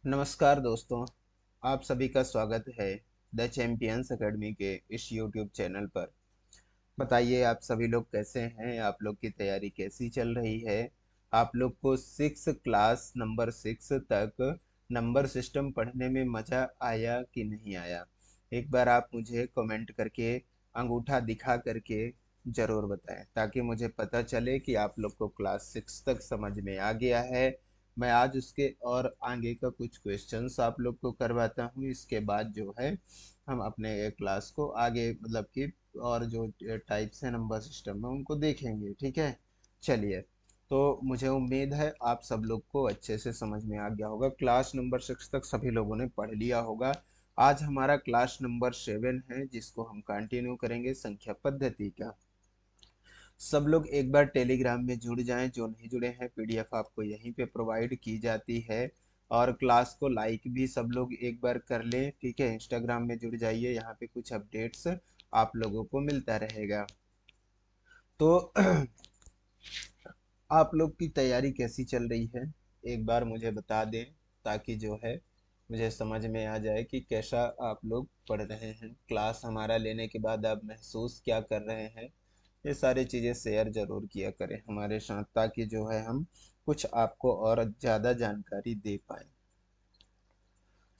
नमस्कार दोस्तों, आप सभी का स्वागत है द चैंपियंस एकेडमी के इस यूट्यूब चैनल पर। बताइए आप सभी लोग कैसे हैं? आप लोग की तैयारी कैसी चल रही है? आप लोग को सिक्स क्लास नंबर 6 तक नंबर सिस्टम पढ़ने में मज़ा आया कि नहीं आया? एक बार आप मुझे कमेंट करके अंगूठा दिखा करके ज़रूर बताएं, ताकि मुझे पता चले कि आप लोग को क्लास 6 तक समझ में आ गया है। मैं आज उसके और आगे का कुछ क्वेश्चंस आप लोग को करवाता हूँ। इसके बाद जो है हम अपने क्लास को आगे मतलब कि और जो टाइप्स हैं नंबर सिस्टम में उनको देखेंगे। ठीक है, चलिए। तो मुझे उम्मीद है आप सब लोग को अच्छे से समझ में आ गया होगा। क्लास नंबर 6 तक सभी लोगों ने पढ़ लिया होगा। आज हमारा क्लास नंबर 7 है, जिसको हम कंटिन्यू करेंगे संख्या पद्धति का। सब लोग एक बार टेलीग्राम में जुड़ जाएं। जो नहीं जुड़े हैं, पीडीएफ आपको यहीं पे प्रोवाइड की जाती है। और क्लास को लाइक भी सब लोग एक बार कर लें। ठीक है, इंस्टाग्राम में जुड़ जाइए, यहाँ पे कुछ अपडेट्स आप लोगों को मिलता रहेगा। तो आप लोग की तैयारी कैसी चल रही है, एक बार मुझे बता दें, ताकि जो है मुझे समझ में आ जाए कि कैसा आप लोग पढ़ रहे हैं। क्लास हमारा लेने के बाद आप महसूस क्या कर रहे हैं, ये सारी चीज़ें शेयर ज़रूर किया करें हमारे साथ, ताकि जो है हम कुछ आपको और ज़्यादा जानकारी दे पाएँ।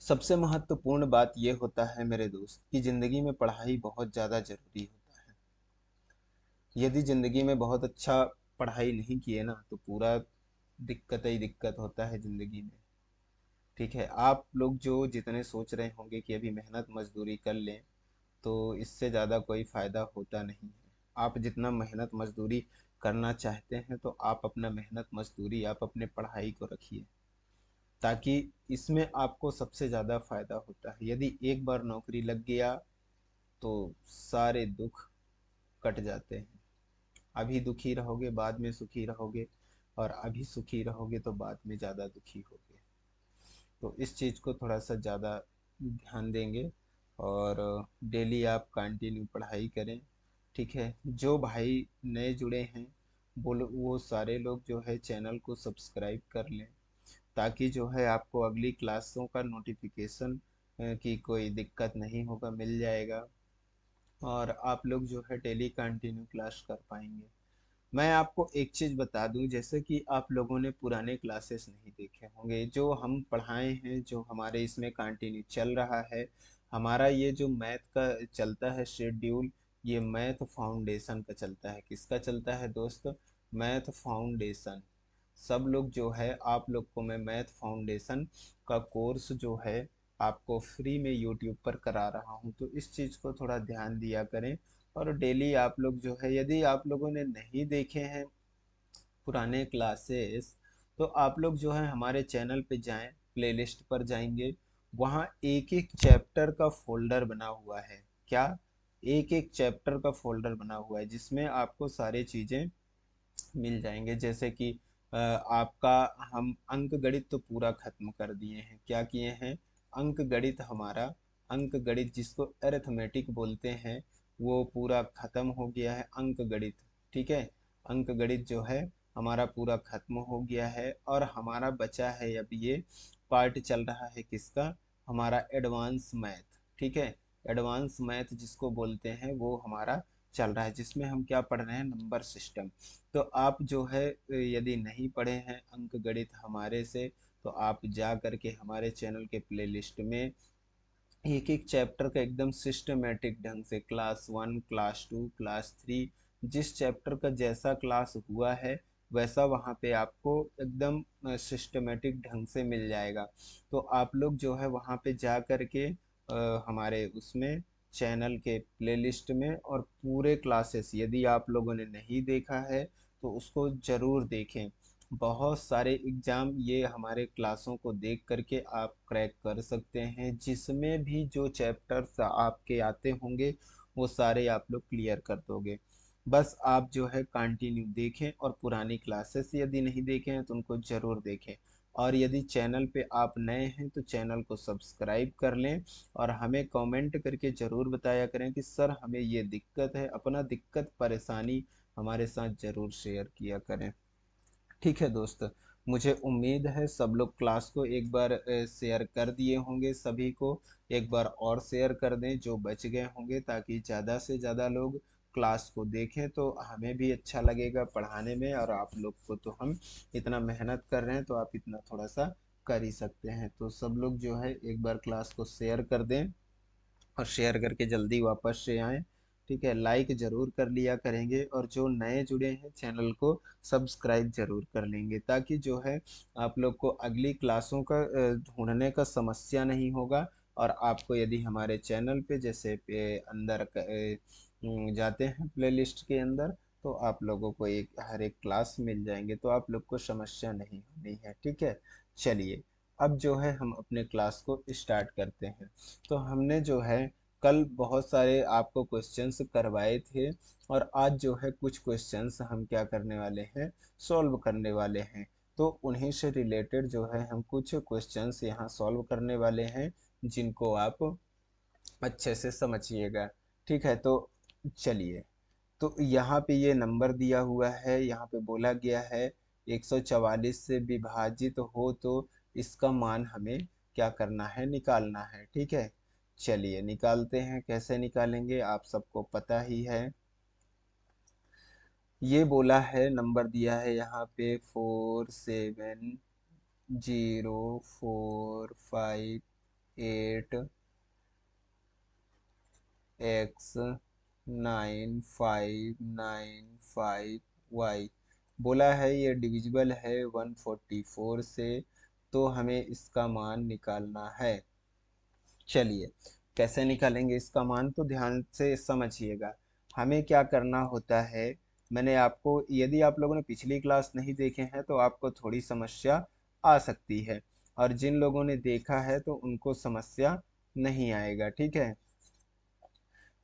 सबसे महत्वपूर्ण बात ये होता है मेरे दोस्त कि ज़िंदगी में पढ़ाई बहुत ज़्यादा ज़रूरी होता है। यदि ज़िंदगी में बहुत अच्छा पढ़ाई नहीं किए ना, तो पूरा दिक्कत ही दिक्कत होता है ज़िंदगी में। ठीक है, आप लोग जो जितने सोच रहे होंगे कि अभी मेहनत मजदूरी कर लें, तो इससे ज़्यादा कोई फ़ायदा होता नहीं है। आप जितना मेहनत मजदूरी करना चाहते हैं, तो आप अपना मेहनत मजदूरी आप अपने पढ़ाई को रखिए, ताकि इसमें आपको सबसे ज़्यादा फ़ायदा होता है। यदि एक बार नौकरी लग गया, तो सारे दुख कट जाते हैं। अभी दुखी रहोगे, बाद में सुखी रहोगे, और अभी सुखी रहोगे तो बाद में ज़्यादा दुखी होगे। तो इस चीज़ को थोड़ा सा ज़्यादा ध्यान देंगे, और डेली आप कंटिन्यू पढ़ाई करें। ठीक है, जो भाई नए जुड़े हैं, वो सारे लोग जो है चैनल को सब्सक्राइब कर लें, ताकि जो है आपको अगली क्लासों का नोटिफिकेशन की कोई दिक्कत नहीं होगा, मिल जाएगा। और आप लोग जो है डेली कंटिन्यू क्लास कर पाएंगे। मैं आपको एक चीज़ बता दूं, जैसे कि आप लोगों ने पुराने क्लासेस नहीं देखे होंगे जो हम पढ़ाए हैं, जो हमारे इसमें कंटिन्यू चल रहा है। हमारा ये जो मैथ का चलता है शेड्यूल, ये मैथ फाउंडेशन का चलता है। किसका चलता है दोस्त? Math foundation. सब लोग जो है, आप लोग को मैं मैथ फाउंडेशन का कोर्स जो है आपको फ्री में यूट्यूब पर करा रहा हूँ। तो इस चीज़ को थोड़ा ध्यान दिया करें। और डेली आप लोग जो है, यदि आप लोगों ने नहीं देखे हैं पुराने क्लासेस, तो आप लोग जो है हमारे चैनल पे जाएं, प्लेलिस्ट पर जाएंगे। वहाँ एक एक चैप्टर का फोल्डर बना हुआ है। क्या? एक एक चैप्टर का फोल्डर बना हुआ है, जिसमें आपको सारी चीज़ें मिल जाएंगे। जैसे कि आपका हम अंक गणित तो पूरा खत्म कर दिए हैं। क्या किए हैं? अंक गणित हमारा, अंक गणित जिसको अरिथमेटिक बोलते हैं, वो पूरा खत्म हो गया है। अंक गणित, ठीक है, अंक गणित जो है हमारा पूरा खत्म हो गया है। और हमारा बचा है अब ये पार्ट चल रहा है किसका? हमारा एडवांस मैथ। ठीक है, एडवांस मैथ जिसको बोलते हैं, वो हमारा चल रहा है, जिसमें हम क्या पढ़ रहे हैं? Number system. तो आप जो है यदि नहीं पढ़े हैं अंक गणित हमारे से, तो आप जा करके हमारे चैनल के प्लेलिस्ट में एक एक चैप्टर का एकदम सिस्टमेटिक ढंग से, क्लास 1, क्लास 2, क्लास 3, जिस चैप्टर का जैसा क्लास हुआ है वैसा वहाँ पे आपको एकदम सिस्टमेटिक ढंग से मिल जाएगा। तो आप लोग जो है वहाँ पे जा करके हमारे उसमें चैनल के प्लेलिस्ट में और पूरे क्लासेस, यदि आप लोगों ने नहीं देखा है तो उसको ज़रूर देखें। बहुत सारे एग्ज़ाम ये हमारे क्लासों को देख करके आप क्रैक कर सकते हैं। जिसमें भी जो चैप्टर्स आपके आते होंगे, वो सारे आप लोग क्लियर कर दोगे। बस आप जो है कंटिन्यू देखें, और पुरानी क्लासेस यदि नहीं देखे हैं तो उनको ज़रूर देखें। और यदि चैनल पे आप नए हैं तो चैनल को सब्सक्राइब कर लें, और हमें कमेंट करके ज़रूर बताया करें कि सर हमें ये दिक्कत है। अपना दिक्कत परेशानी हमारे साथ ज़रूर शेयर किया करें। ठीक है दोस्त, मुझे उम्मीद है सब लोग क्लास को एक बार शेयर कर दिए होंगे, सभी को एक बार और शेयर कर दें जो बच गए होंगे, ताकि ज़्यादा से ज़्यादा लोग क्लास को देखें, तो हमें भी अच्छा लगेगा पढ़ाने में, और आप लोग को तो हम इतना मेहनत कर रहे हैं तो आप इतना थोड़ा सा कर ही सकते हैं। तो सब लोग जो है एक बार क्लास को शेयर कर दें, और शेयर करके जल्दी वापस से आएँ। ठीक है, लाइक ज़रूर कर लिया करेंगे, और जो नए जुड़े हैं चैनल को सब्सक्राइब ज़रूर कर लेंगे, ताकि जो है आप लोग को अगली क्लासों का ढूंढने का समस्या नहीं होगा। और आपको यदि हमारे चैनल पे जैसे अंदर जाते हैं प्लेलिस्ट के अंदर, तो आप लोगों को एक हर एक क्लास मिल जाएंगे, तो आप लोग को समस्या नहीं होनी है। ठीक है, चलिए अब जो है हम अपने क्लास को स्टार्ट करते हैं। तो हमने जो है कल बहुत सारे आपको क्वेश्चंस करवाए थे, और आज जो है कुछ क्वेश्चंस हम क्या करने वाले हैं, सॉल्व करने वाले हैं। तो उन्हीं से रिलेटेड जो है हम कुछ क्वेश्चंस यहाँ सॉल्व करने वाले हैं, जिनको आप अच्छे से समझिएगा। ठीक है, तो चलिए। तो यहाँ पे ये नंबर दिया हुआ है, यहाँ पे बोला गया है 144 से विभाजित हो तो इसका मान हमें क्या करना है, निकालना है। ठीक है, चलिए निकालते हैं। कैसे निकालेंगे आप सबको पता ही है। ये बोला है, नंबर दिया है यहाँ पे 478458x9595y। बोला है ये डिविजिबल है 144 से, तो हमें इसका मान निकालना है। चलिए कैसे निकालेंगे इसका मान, तो ध्यान से समझिएगा। हमें क्या करना होता है, मैंने आपको, यदि आप लोगों ने पिछली क्लास नहीं देखे हैं तो आपको थोड़ी समस्या आ सकती है, और जिन लोगों ने देखा है तो उनको समस्या नहीं आएगा। ठीक है,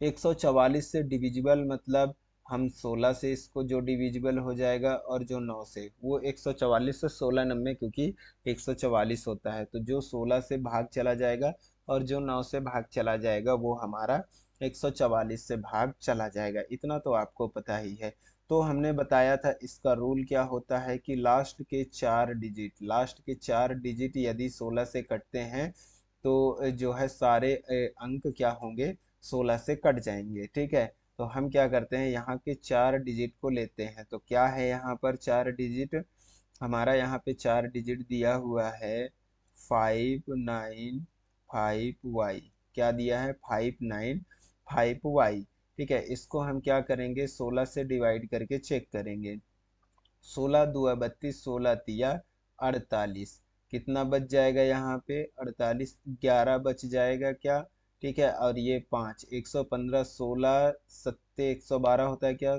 144 से डिविजिबल मतलब हम 16 से इसको जो डिविजिबल हो जाएगा, और जो 9 से, वो 144 से 16 नंबे, क्योंकि 144 होता है, तो जो 16 से भाग चला जाएगा और जो 9 से भाग चला जाएगा वो हमारा 144 से भाग चला जाएगा। इतना तो आपको पता ही है। तो हमने बताया था इसका रूल क्या होता है कि लास्ट के चार डिजिट यदि 16 से कटते हैं, तो जो है सारे अंक क्या होंगे, 16 से कट जाएंगे। ठीक है, तो हम क्या करते हैं, यहाँ के चार डिजिट को लेते हैं। तो क्या है यहाँ पर चार डिजिट, हमारा यहाँ पे चार डिजिट दिया हुआ है 595y। क्या दिया है, 595y। ठीक है, इसको हम क्या करेंगे, 16 से डिवाइड करके चेक करेंगे। 16 दूआ 32, 16 तिया 48, कितना बच जाएगा यहाँ पे, 48, 11 बच जाएगा क्या। ठीक है, और ये 5, 115, 16 सत्ते 112 होता है क्या,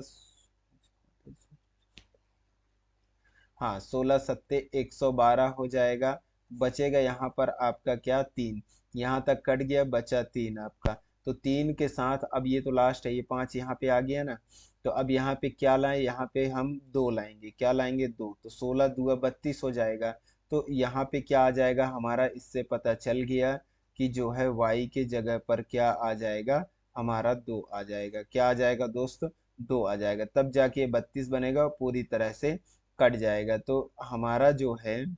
हाँ 16 सत्ते 112 हो जाएगा। बचेगा यहाँ पर आपका क्या, 3। यहाँ तक कट गया, बचा 3 आपका। तो 3 के साथ अब ये तो लास्ट है, ये 5 यहाँ पे आ गया ना, तो अब यहाँ पे क्या लाएं, यहाँ पे हम 2 लाएंगे। क्या लाएंगे, 2। तो 16 दूआ 32 हो जाएगा। तो यहाँ पे क्या आ जाएगा हमारा, इससे पता चल गया कि जो है y के जगह पर क्या आ जाएगा, हमारा 2 आ जाएगा। क्या आ जाएगा दोस्त, 2 आ जाएगा। तब जाके 32 बनेगा, पूरी तरह से कट जाएगा। तो हमारा जो है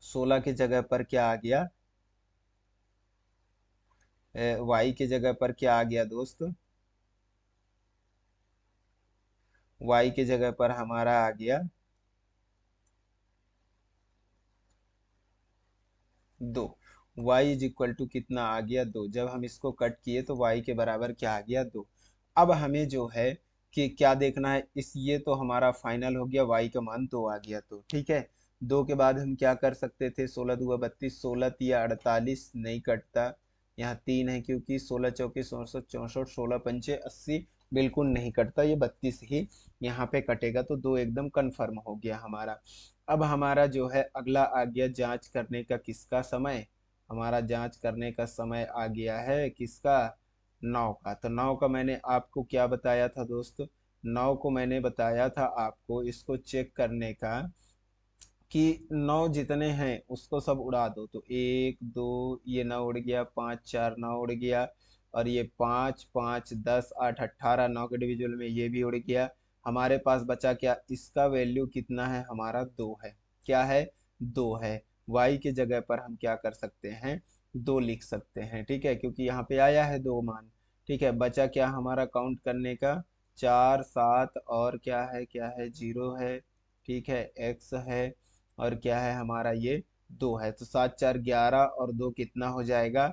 16 की जगह पर क्या आ गया, y की जगह पर क्या आ गया दोस्त, y की जगह पर हमारा आ गया 2। y इज इक्वल टू कितना आ गया, 2। जब हम इसको कट किए तो y के बराबर क्या आ गया, 2। अब हमें जो है कि क्या देखना है, इस ये तो हमारा फाइनल हो गया, y का मान 2 आ गया। तो ठीक है, 2 के बाद हम क्या कर सकते थे, 16 दूआ 32, 16 तिया 48, नहीं कटता। यहाँ 3 है, क्योंकि 16 चौके 64, 64, 16 पंचे 80, बिल्कुल नहीं कटता, ये 32 ही यहाँ पे कटेगा। तो 2 एकदम कन्फर्म हो गया हमारा। अब हमारा जो है अगला आ गया जांच करने का किसका समय, हमारा जांच करने का समय आ गया है किसका, 9 का। तो 9 का मैंने आपको क्या बताया था दोस्त, 9 को मैंने बताया था आपको इसको चेक करने का, कि 9 जितने हैं उसको सब उड़ा दो। तो 1 2, ये 9 उड़ गया, 5 4 9 उड़ गया, और ये 5 5 10 8 18, 9 के डिविजुअल में ये भी उड़ गया। हमारे पास बचा क्या, इसका वैल्यू कितना है, हमारा 2 है। क्या है, 2 है। y के जगह पर हम क्या कर सकते हैं, 2 लिख सकते हैं, ठीक है, क्योंकि यहाँ पे आया है 2 मान। ठीक है, बचा क्या हमारा काउंट करने का, 4 7 और क्या है 0 है, ठीक है, x है और क्या है हमारा ये 2 है। तो 7 4 11 और 2 कितना हो जाएगा,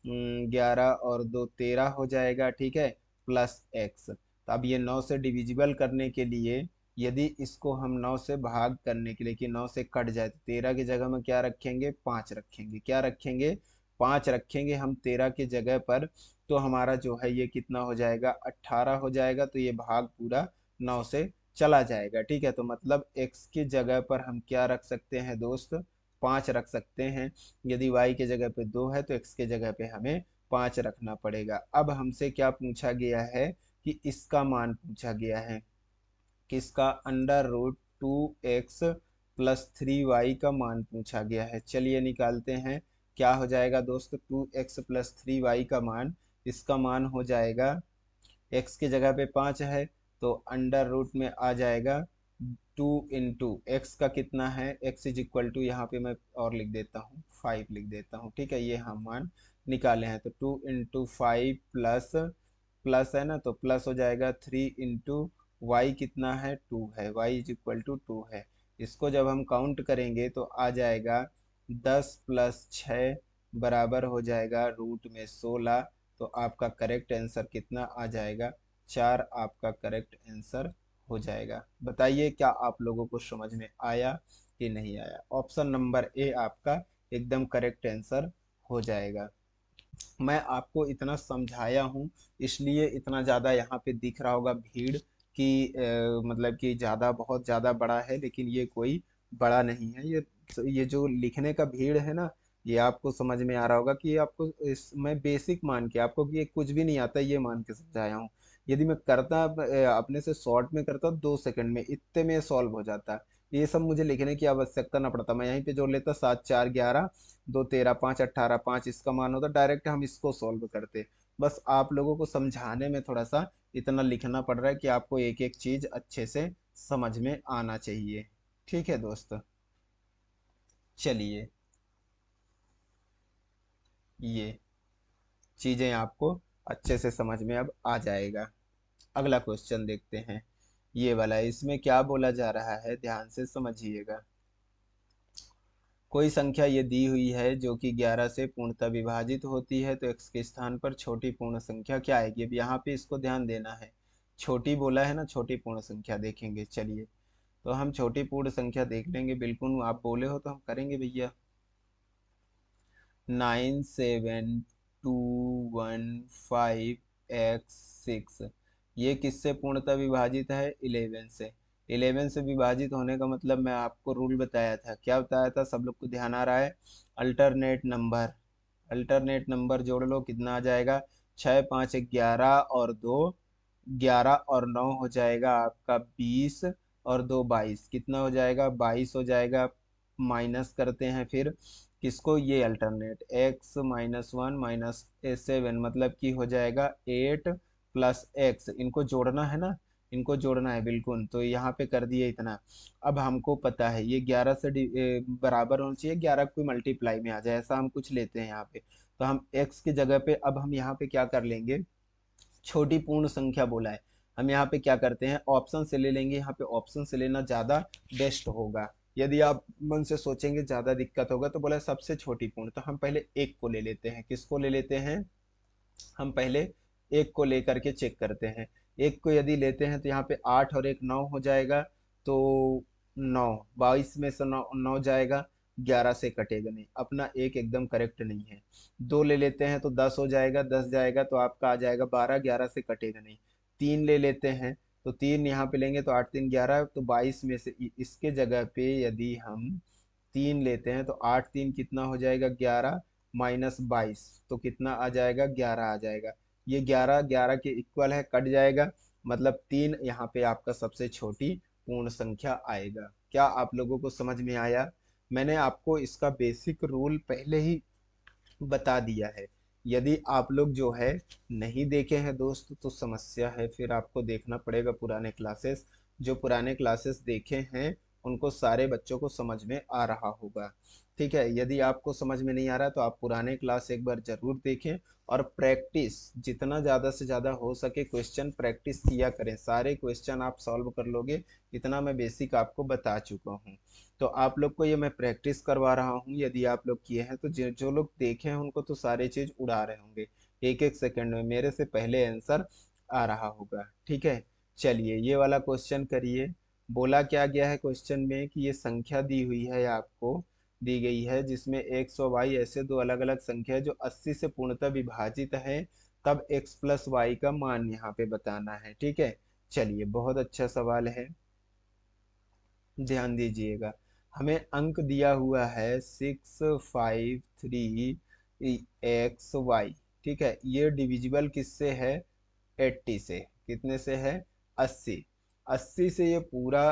11 और 2 13 हो जाएगा, ठीक है, प्लस x। तो अब ये 9 से डिविजिबल करने के लिए, यदि इसको हम 9 से भाग करने के लिए कि 9 से कट जाए, तो 13 की जगह में क्या रखेंगे, 5 रखेंगे। क्या रखेंगे, 5 रखेंगे हम 13 की जगह पर। तो हमारा जो है ये कितना हो जाएगा, 18 हो जाएगा। तो ये भाग पूरा 9 से चला जाएगा, ठीक है। तो मतलब x की जगह पर हम क्या रख सकते हैं दोस्त, 5 रख सकते हैं। यदि y की जगह पे 2 है तो x की जगह पे हमें 5 रखना पड़ेगा। अब हमसे क्या पूछा गया है कि इसका मान पूछा गया है, किसका, under root 2x plus 3y का मान पूछा गया है। चलिए निकालते हैं। क्या हो जाएगा दोस्त, 2x प्लस 3y का मान, इसका मान हो जाएगा, x की जगह पे 5 है तो अंडर रूट में आ जाएगा 2 इंटू एक्स का कितना है, x इज इक्वल टू, यहाँ पे मैं और लिख देता हूँ 5 लिख देता हूँ, ठीक है। ये हम मान निकाले हैं। तो 2 इंटू 5 प्लस, प्लस है ना, तो प्लस हो जाएगा 3 इंटू y, कितना है 2 है, y इज इक्वल टू 2 है। इसको जब हम काउंट करेंगे तो आ जाएगा 10 + 6 बराबर हो जाएगा रूट में 16। तो आपका करेक्ट आंसर कितना आ जाएगा, 4 आपका करेक्ट आंसर हो जाएगा। बताइए क्या आप लोगों को समझ में आया कि नहीं आया। ऑप्शन नंबर ए आपका एकदम करेक्ट आंसर हो जाएगा। मैं आपको इतना समझाया हूँ, इसलिए इतना ज़्यादा यहाँ पे दिख रहा होगा भीड़ कि मतलब कि ज़्यादा, बहुत ज़्यादा बड़ा है, लेकिन ये कोई बड़ा नहीं है। ये जो लिखने का भीड़ है ना, ये आपको समझ में आ रहा होगा कि आपको मैं बेसिक मान के, आपको कि ये कुछ भी नहीं आता ये मान के समझाया हूँ। यदि मैं करता अपने से शॉर्ट में करता 2 सेकंड में इतने में सॉल्व हो जाता। ये सब मुझे लिखने की आवश्यकता ना पड़ता, मैं यहीं पे जोड़ लेता, 7 4 11, 2 13 5 18, 5 इसका मान होता, डायरेक्ट हम इसको सॉल्व करते। बस आप लोगों को समझाने में थोड़ा सा इतना लिखना पड़ रहा है कि आपको एक एक चीज अच्छे से समझ में आना चाहिए। ठीक है दोस्त, चलिए ये चीजें आपको अच्छे से समझ में अब आ जाएगा। अगला क्वेश्चन देखते हैं, ये वाला है। इसमें क्या बोला जा रहा है, ध्यान से समझिएगा। कोई संख्या ये दी हुई है जो कि 11 से पूर्णतः विभाजित होती है, तो x के स्थान पर छोटी पूर्ण संख्या क्या आएगी। अब यहाँ पे इसको ध्यान देना है, छोटी बोला है ना, छोटी पूर्ण संख्या देखेंगे। चलिए तो हम छोटी पूर्ण संख्या देख लेंगे, बिल्कुल आप बोले हो तो हम करेंगे भैया। 9 7 2 1 5 x 6, ये किससे पूर्णतः विभाजित है, 11 से। 11 से विभाजित होने का मतलब मैं आपको रूल बताया था, क्या बताया था, सब लोग को ध्यान आ रहा है, अल्टरनेट नंबर। अल्टरनेट नंबर जोड़ लो, कितना आ जाएगा, 6 5 11 और 2 11 और 9 हो जाएगा आपका 20 और 2 22, कितना हो जाएगा, 22 हो जाएगा। माइनस करते हैं फिर किसको, ये अल्टरनेट, x -1 -7 मतलब कि हो जाएगा 8 प्लस x, इनको जोड़ना है ना, इनको जोड़ना है बिल्कुल। तो यहाँ पे कर दिए इतना। अब हमको पता है ये 11 से बराबर होना चाहिए, 11 कोई मल्टीप्लाई में आ जाए, ऐसा हम कुछ लेते हैं यहाँ पे। तो हम x की जगह पे अब हम यहाँ पे क्या कर लेंगे, छोटी पूर्ण संख्या बोला है, हम यहाँ पे क्या करते हैं, ऑप्शन से ले लेंगे। यहाँ पे ऑप्शन से लेना ज़्यादा बेस्ट होगा। यदि आप मन से सोचेंगे ज़्यादा दिक्कत होगा, तो बोला सबसे छोटी पूर्ण, तो हम पहले एक को ले लेते हैं। किसको ले लेते हैं, हम पहले एक को लेकर के चेक करते हैं। एक को यदि लेते हैं तो यहाँ पे 8 और 1 9 हो जाएगा। तो 9, 22 में से 9 9 जाएगा, 11 से कटेगा नहीं, अपना एक एकदम करेक्ट नहीं है। 2 ले लेते हैं तो 10 हो जाएगा, 10 जाएगा तो आपका आ जाएगा 12, 11 से कटेगा नहीं। 3 ले लेते हैं तो 3 यहाँ पे लेंगे तो 8 3 11, तो 22 में से इसके जगह पे यदि हम 3 लेते हैं तो 8 3 कितना हो जाएगा, 11 -22, तो कितना आ जाएगा, 11 आ जाएगा। ये 11 11 के इक्वल है, कट जाएगा, मतलब 3 यहाँ पे आपका सबसे छोटी पूर्ण संख्या आएगा। क्या आप लोगों को समझ में आया। मैंने आपको इसका बेसिक रूल पहले ही बता दिया है। यदि आप लोग जो है नहीं देखे हैं दोस्त तो समस्या है, फिर आपको देखना पड़ेगा पुराने क्लासेस। जो पुराने क्लासेस देखे हैं उनको सारे बच्चों को समझ में आ रहा होगा। ठीक है, यदि आपको समझ में नहीं आ रहा तो आप पुराने क्लास एक बार जरूर देखें और प्रैक्टिस जितना ज़्यादा से ज़्यादा हो सके क्वेश्चन प्रैक्टिस किया करें। सारे क्वेश्चन आप सॉल्व कर लोगे, इतना मैं बेसिक आपको बता चुका हूँ। तो आप लोग को ये मैं प्रैक्टिस करवा रहा हूँ, यदि आप लोग किए हैं तो जो लोग देखे हैं उनको तो सारे चीज़ उड़ा रहे होंगे, एक एक सेकंड में मेरे से पहले आंसर आ रहा होगा। ठीक है, चलिए ये वाला क्वेश्चन करिए। बोला क्या गया है क्वेश्चन में कि ये संख्या दी हुई है, आपको दी गई है जिसमें x और y ऐसे दो अलग अलग संख्या है जो 80 से पूर्णतः विभाजित है, तब x प्लस वाई का मान यहाँ पे बताना है। ठीक है, चलिए बहुत अच्छा सवाल है, ध्यान दीजिएगा। हमें अंक दिया हुआ है 653 x y। ठीक है, ये डिविजिबल किससे है? 80 से। कितने से है? 80। 80 से ये पूरा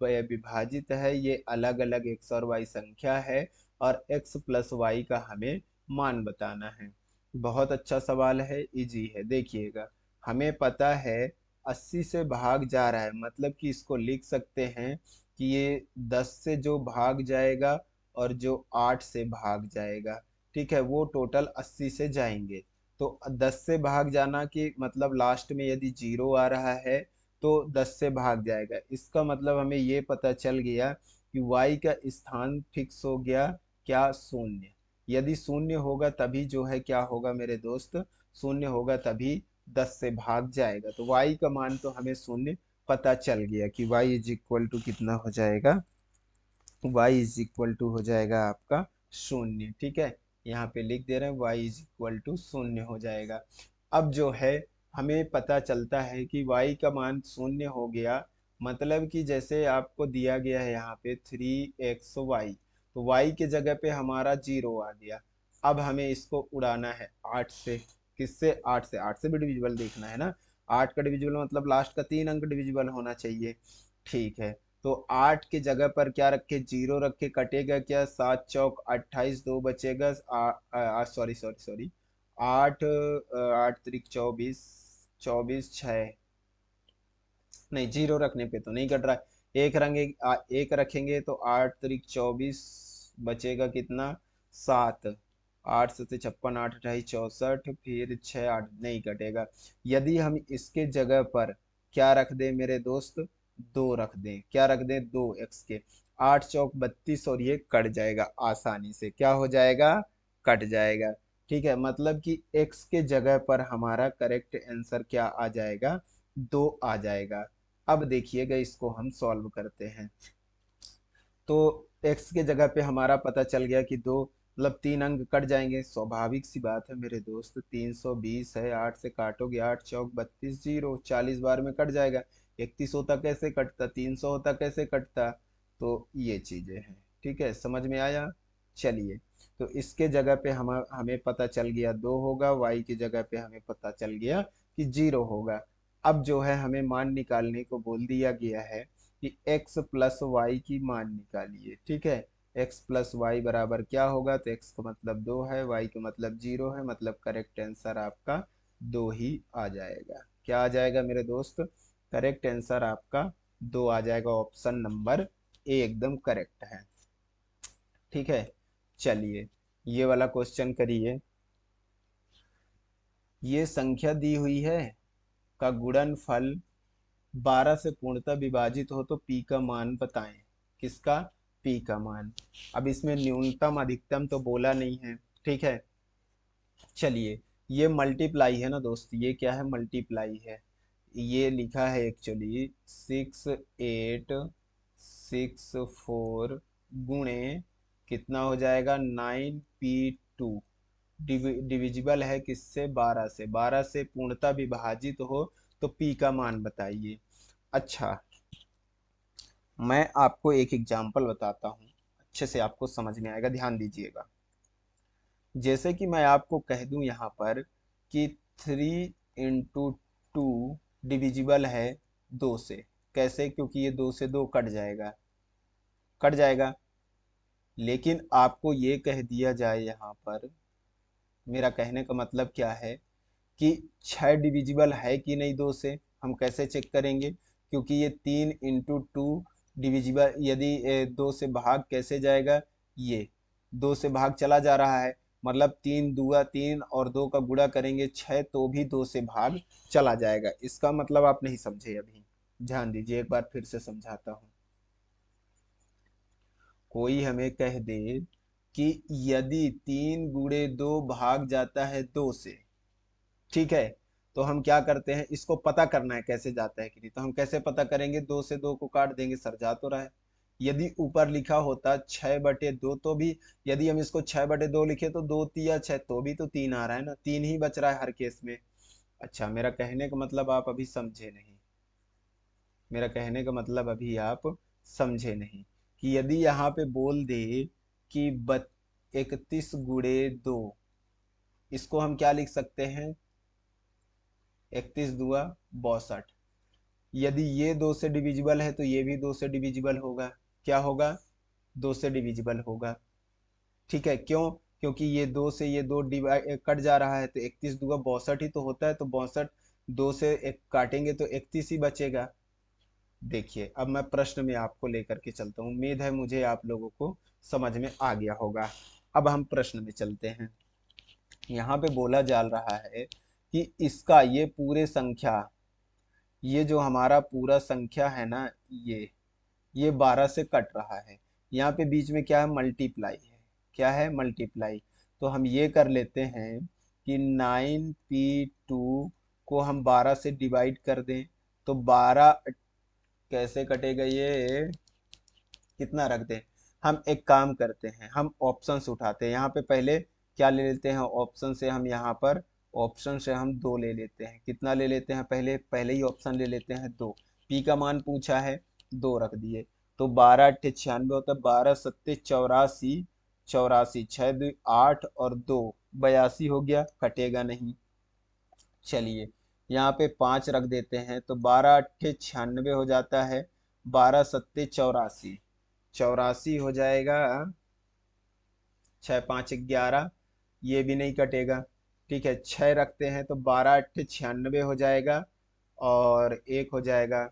विभाजित है, ये अलग अलग एक्स और वाई संख्या है और x प्लस वाई का हमें मान बताना है। बहुत अच्छा सवाल है, इजी है। देखिएगा, हमें पता है 80 से भाग जा रहा है, मतलब कि इसको लिख सकते हैं कि ये 10 से जो भाग जाएगा और जो 8 से भाग जाएगा, ठीक है, वो टोटल 80 से जाएंगे। तो 10 से भाग जाना की मतलब लास्ट में यदि जीरो आ रहा है तो 10 से भाग जाएगा। इसका मतलब हमें ये पता चल गया कि y का स्थान फिक्स हो गया क्या? शून्य। यदि शून्य होगा तभी जो है क्या होगा मेरे दोस्त? शून्य होगा तभी 10 से भाग जाएगा। तो y का मान तो हमें शून्य पता चल गया कि y इज इक्वल टू कितना हो जाएगा? y इज इक्वल टू हो जाएगा आपका शून्य। ठीक है, यहाँ पे लिख दे रहे हैं y इज इक्वल टू शून्य हो जाएगा। अब जो है हमें पता चलता है कि y का मान शून्य हो गया, मतलब कि जैसे आपको दिया गया है यहाँ पे 3xy, तो y के जगह पे हमारा जीरो आ गया। अब हमें इसको उड़ाना है 8 से। किससे? 8 से। 8 से भी डिविजिबल देखना है ना, 8 का डिविजिबल मतलब लास्ट का 3 अंक डिविजिबल होना चाहिए। ठीक है, तो 8 के जगह पर क्या रखे? जीरो रखे, कटेगा क्या? 7 चौक 28, दो बचेगा, सॉरी सॉरी सॉरी, 8 8 त्रिक 24, 24 6, नहीं जीरो रखने पे तो नहीं कट रहा है। एक रखेंगे तो 8 त्रिक 24, बचेगा कितना? 7। 8 से 56, 8 28 64, फिर 6 8, नहीं कटेगा। यदि हम इसके जगह पर क्या रख दें मेरे दोस्त? दो रख दें। क्या रख दें? दो एक्स के। 8 चौक 32 और ये कट जाएगा आसानी से। क्या हो जाएगा? कट जाएगा। ठीक है, मतलब कि x के जगह पर हमारा करेक्ट आंसर क्या आ जाएगा? 2 आ जाएगा। अब देखिएगा, इसको हम सॉल्व करते हैं। तो x के जगह पे हमारा पता चल गया कि दो, मतलब 3 अंक कट जाएंगे। स्वाभाविक सी बात है मेरे दोस्त, 320 है, 8 से काटोगे 8 चौक 32, जीरो 40 बार में कट जाएगा। 31 होता कैसे कटता? 300 होता कैसे कटता? तो ये चीजें हैं। ठीक है, समझ में आया? चलिए, तो इसके जगह पे हमें पता चल गया 2 होगा, y की जगह पे हमें पता चल गया कि 0 होगा। अब जो है हमें मान निकालने को बोल दिया गया है कि x प्लस वाई की मान निकालिए। ठीक है, x प्लस वाई बराबर क्या होगा? तो x का मतलब 2 है, y का मतलब 0 है, मतलब करेक्ट आंसर आपका 2 ही आ जाएगा। क्या आ जाएगा मेरे दोस्त? करेक्ट आंसर आपका 2 आ जाएगा। ऑप्शन नंबर ए एकदम करेक्ट है। ठीक है, चलिए ये वाला क्वेश्चन करिए। ये संख्या दी हुई है का गुणनफल 12 से पूर्णतः विभाजित हो तो पी का मान बताएं। किसका? पी का मान। अब इसमें न्यूनतम अधिकतम तो बोला नहीं है। ठीक है, चलिए ये मल्टीप्लाई है ना दोस्त, ये क्या है? मल्टीप्लाई है। ये लिखा है एक्चुअली 6864 गुणे कितना हो जाएगा? 9p2। डिविजिबल है किससे? 12 से। 12 से पूर्णतः विभाजित हो तो पी का मान बताइए। अच्छा, मैं आपको एक एग्जांपल बताता हूँ, अच्छे से आपको समझ में आएगा, ध्यान दीजिएगा। जैसे कि मैं आपको कह दूं यहाँ पर कि 3 × 2 डिविजिबल है 2 से। कैसे? क्योंकि ये 2 से 2 कट जाएगा, कट जाएगा। लेकिन आपको ये कह दिया जाए यहाँ पर, मेरा कहने का मतलब क्या है कि 6 डिविजिबल है कि नहीं 2 से? हम कैसे चेक करेंगे? क्योंकि ये 3 × 2 डिविजिबल, यदि 2 से भाग कैसे जाएगा, ये 2 से भाग चला जा रहा है, मतलब 3 दूआ 3 और 2 का गुणा करेंगे 6, तो भी 2 से भाग चला जाएगा। इसका मतलब आप नहीं समझे अभी, ध्यान दीजिए, एक बार फिर से समझाता हूँ। कोई हमें कह दे कि यदि 3 गुणे 2 भाग जाता है 2 से, ठीक है, तो हम क्या करते हैं, इसको पता करना है कैसे जाता है कि नहीं, तो हम कैसे पता करेंगे, 2 से 2 को काट देंगे, सर जा तो रहा है। यदि ऊपर लिखा होता 6/2, तो भी यदि हम इसको 6/2 लिखे तो 2 तिया 6, तो भी तो 3 आ रहा है ना, 3 ही बच रहा है हर केस में। अच्छा, मेरा कहने का मतलब आप अभी समझे नहीं, मेरा कहने का मतलब अभी आप समझे नहीं, कि यदि यहाँ पे बोल दे कि 31 गुणे 2, इसको हम क्या लिख सकते हैं, 31 दूआ 62। यदि ये 2 से डिविजिबल है तो ये भी 2 से डिविजिबल होगा, क्या होगा, 2 से डिविजिबल होगा। ठीक है, क्यों, क्योंकि ये 2 से ये 2 डिवाइड कट जा रहा है, तो 31 दूआ 62 ही तो होता है, तो 62 2 से एक काटेंगे तो 31 ही बचेगा। देखिए, अब मैं प्रश्न में आपको लेकर के चलता हूँ, उम्मीद है मुझे आप लोगों को समझ में आ गया होगा। अब हम प्रश्न में चलते हैं। यहाँ पे बोला जा रहा है कि इसका ये पूरे संख्या, ये जो हमारा पूरा संख्या है ना, ये 12 से कट रहा है। यहाँ पे बीच में क्या है, मल्टीप्लाई है, क्या है, मल्टीप्लाई। तो हम ये कर लेते हैं कि 9p2 को हम 12 से डिवाइड कर दें, तो 12 कैसे कटेगा ये, कितना रख दें। हम एक काम करते हैं, हम ऑप्शन से उठाते हैं, यहाँ पे पहले क्या ले लेते हैं, ऑप्शन से हम यहाँ पर, ऑप्शन से हम 2 ले लेते हैं, कितना ले लेते हैं, पहले पहले ही ऑप्शन ले लेते हैं 2। पी का मान पूछा है, 2 रख दिए, तो 12×8 = 96 होता है, 12×7 = 84, 84 6×2 8 और 2 82 हो गया, कटेगा नहीं। चलिए, यहाँ पे 5 रख देते हैं, तो 12×8 = 96 हो जाता है, 12×7 = 84, 84 हो जाएगा, 6×5 = 11, ये भी नहीं कटेगा। ठीक है, 6 रखते हैं तो 12×8 = 96 हो जाएगा, और एक हो जाएगा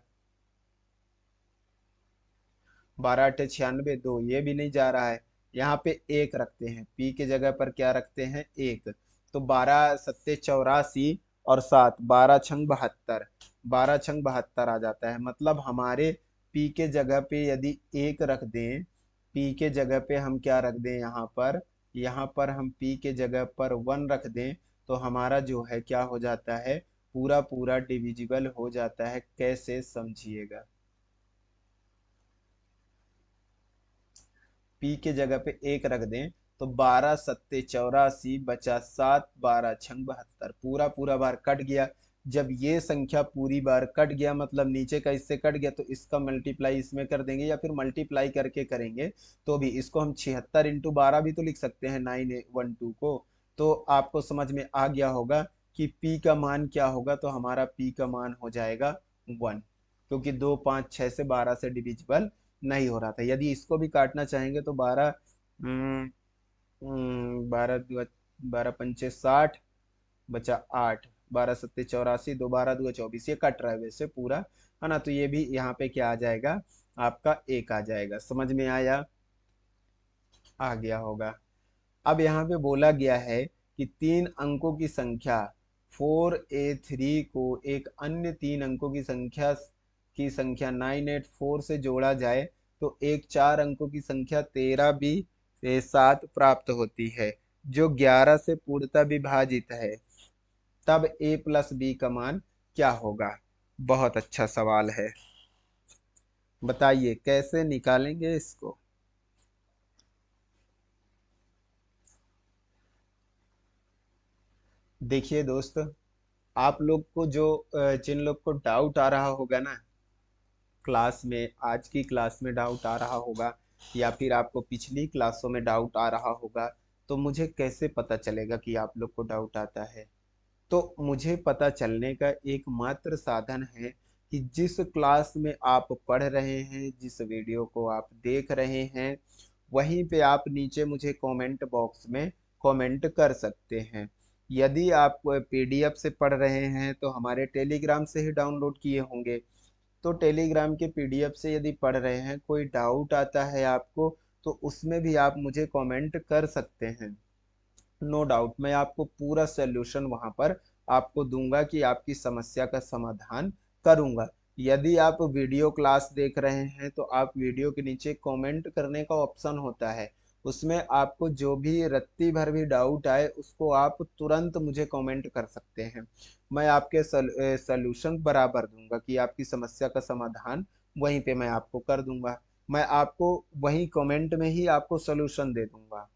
12×8 = 96, 2 ये भी नहीं जा रहा है। यहाँ पे एक रखते हैं, पी के जगह पर क्या रखते हैं, एक, तो 12×7 = 84 और 7, 12×6 = 72, 12×6 = 72 आ जाता है। मतलब हमारे पी के जगह पे यदि एक रख दें, पी के जगह पे हम क्या रख दें, यहाँ पर हम पी के जगह पर 1 रख दें, तो हमारा जो है क्या हो जाता है, पूरा पूरा डिविजिबल हो जाता है। कैसे, समझिएगा, पी के जगह पे एक रख दें, तो 12×7 = 84 बचा 7, 12×6 = 72, पूरा पूरा बार कट गया। जब ये संख्या पूरी बार कट गया, मतलब नीचे का इससे कट गया, तो इसका मल्टीप्लाई इसमें कर देंगे, या फिर मल्टीप्लाई करके करेंगे तो भी, इसको हम 76×12 भी तो लिख सकते हैं 912 को। तो आपको समझ में आ गया होगा कि पी का मान क्या होगा, तो हमारा पी का मान हो जाएगा 1, क्योंकि 2 5 6 से 12 से डिविजिबल नहीं हो रहा था। यदि इसको भी काटना चाहेंगे तो 12, 12×2 = 60 बचा 8, 12×7 = 84, 2 12×2 = 24, ये कट रहा है वैसे पूरा, है ना, तो ये भी यहाँ पे क्या आ जाएगा, आपका एक आ जाएगा। समझ में आया, आ गया होगा। अब यहाँ पे बोला गया है कि 3 अंकों की संख्या 4a3 को एक अन्य 3 अंकों की संख्या 984 से जोड़ा जाए, तो एक 4 अंकों की संख्या 13b7 प्राप्त होती है, जो 11 से पूर्णतः विभाजित है। तब a+b का मान क्या होगा। बहुत अच्छा सवाल है, बताइए कैसे निकालेंगे इसको। देखिए दोस्त, आप लोग को जिन लोग को डाउट आ रहा होगा ना क्लास में, आज की क्लास में डाउट आ रहा होगा, या फिर आपको पिछली क्लासों में डाउट आ रहा होगा, तो मुझे कैसे पता चलेगा कि आप लोग को डाउट आता है। तो मुझे पता चलने का एकमात्र साधन है कि जिस क्लास में आप पढ़ रहे हैं, जिस वीडियो को आप देख रहे हैं, वहीं पे आप नीचे मुझे कमेंट बॉक्स में कमेंट कर सकते हैं। यदि आप पीडीएफ से पढ़ रहे हैं तो हमारे टेलीग्राम से ही डाउनलोड किए होंगे, तो टेलीग्राम के पीडीएफ से यदि पढ़ रहे हैं, कोई डाउट आता है आपको, तो उसमें भी आप मुझे कमेंट कर सकते हैं। नो डाउट मैं आपको पूरा सोल्यूशन वहां पर आपको दूंगा कि आपकी समस्या का समाधान करूंगा। यदि आप वीडियो क्लास देख रहे हैं तो आप वीडियो के नीचे कमेंट करने का ऑप्शन होता है, उसमें आपको जो भी रत्ती भर भी डाउट आए उसको आप तुरंत मुझे कमेंट कर सकते हैं। मैं आपके सल्यूशन बराबर दूंगा कि आपकी समस्या का समाधान वहीं पे मैं आपको कर दूंगा। मैं आपको वहीं कमेंट में ही आपको सोल्यूशन दे दूंगा,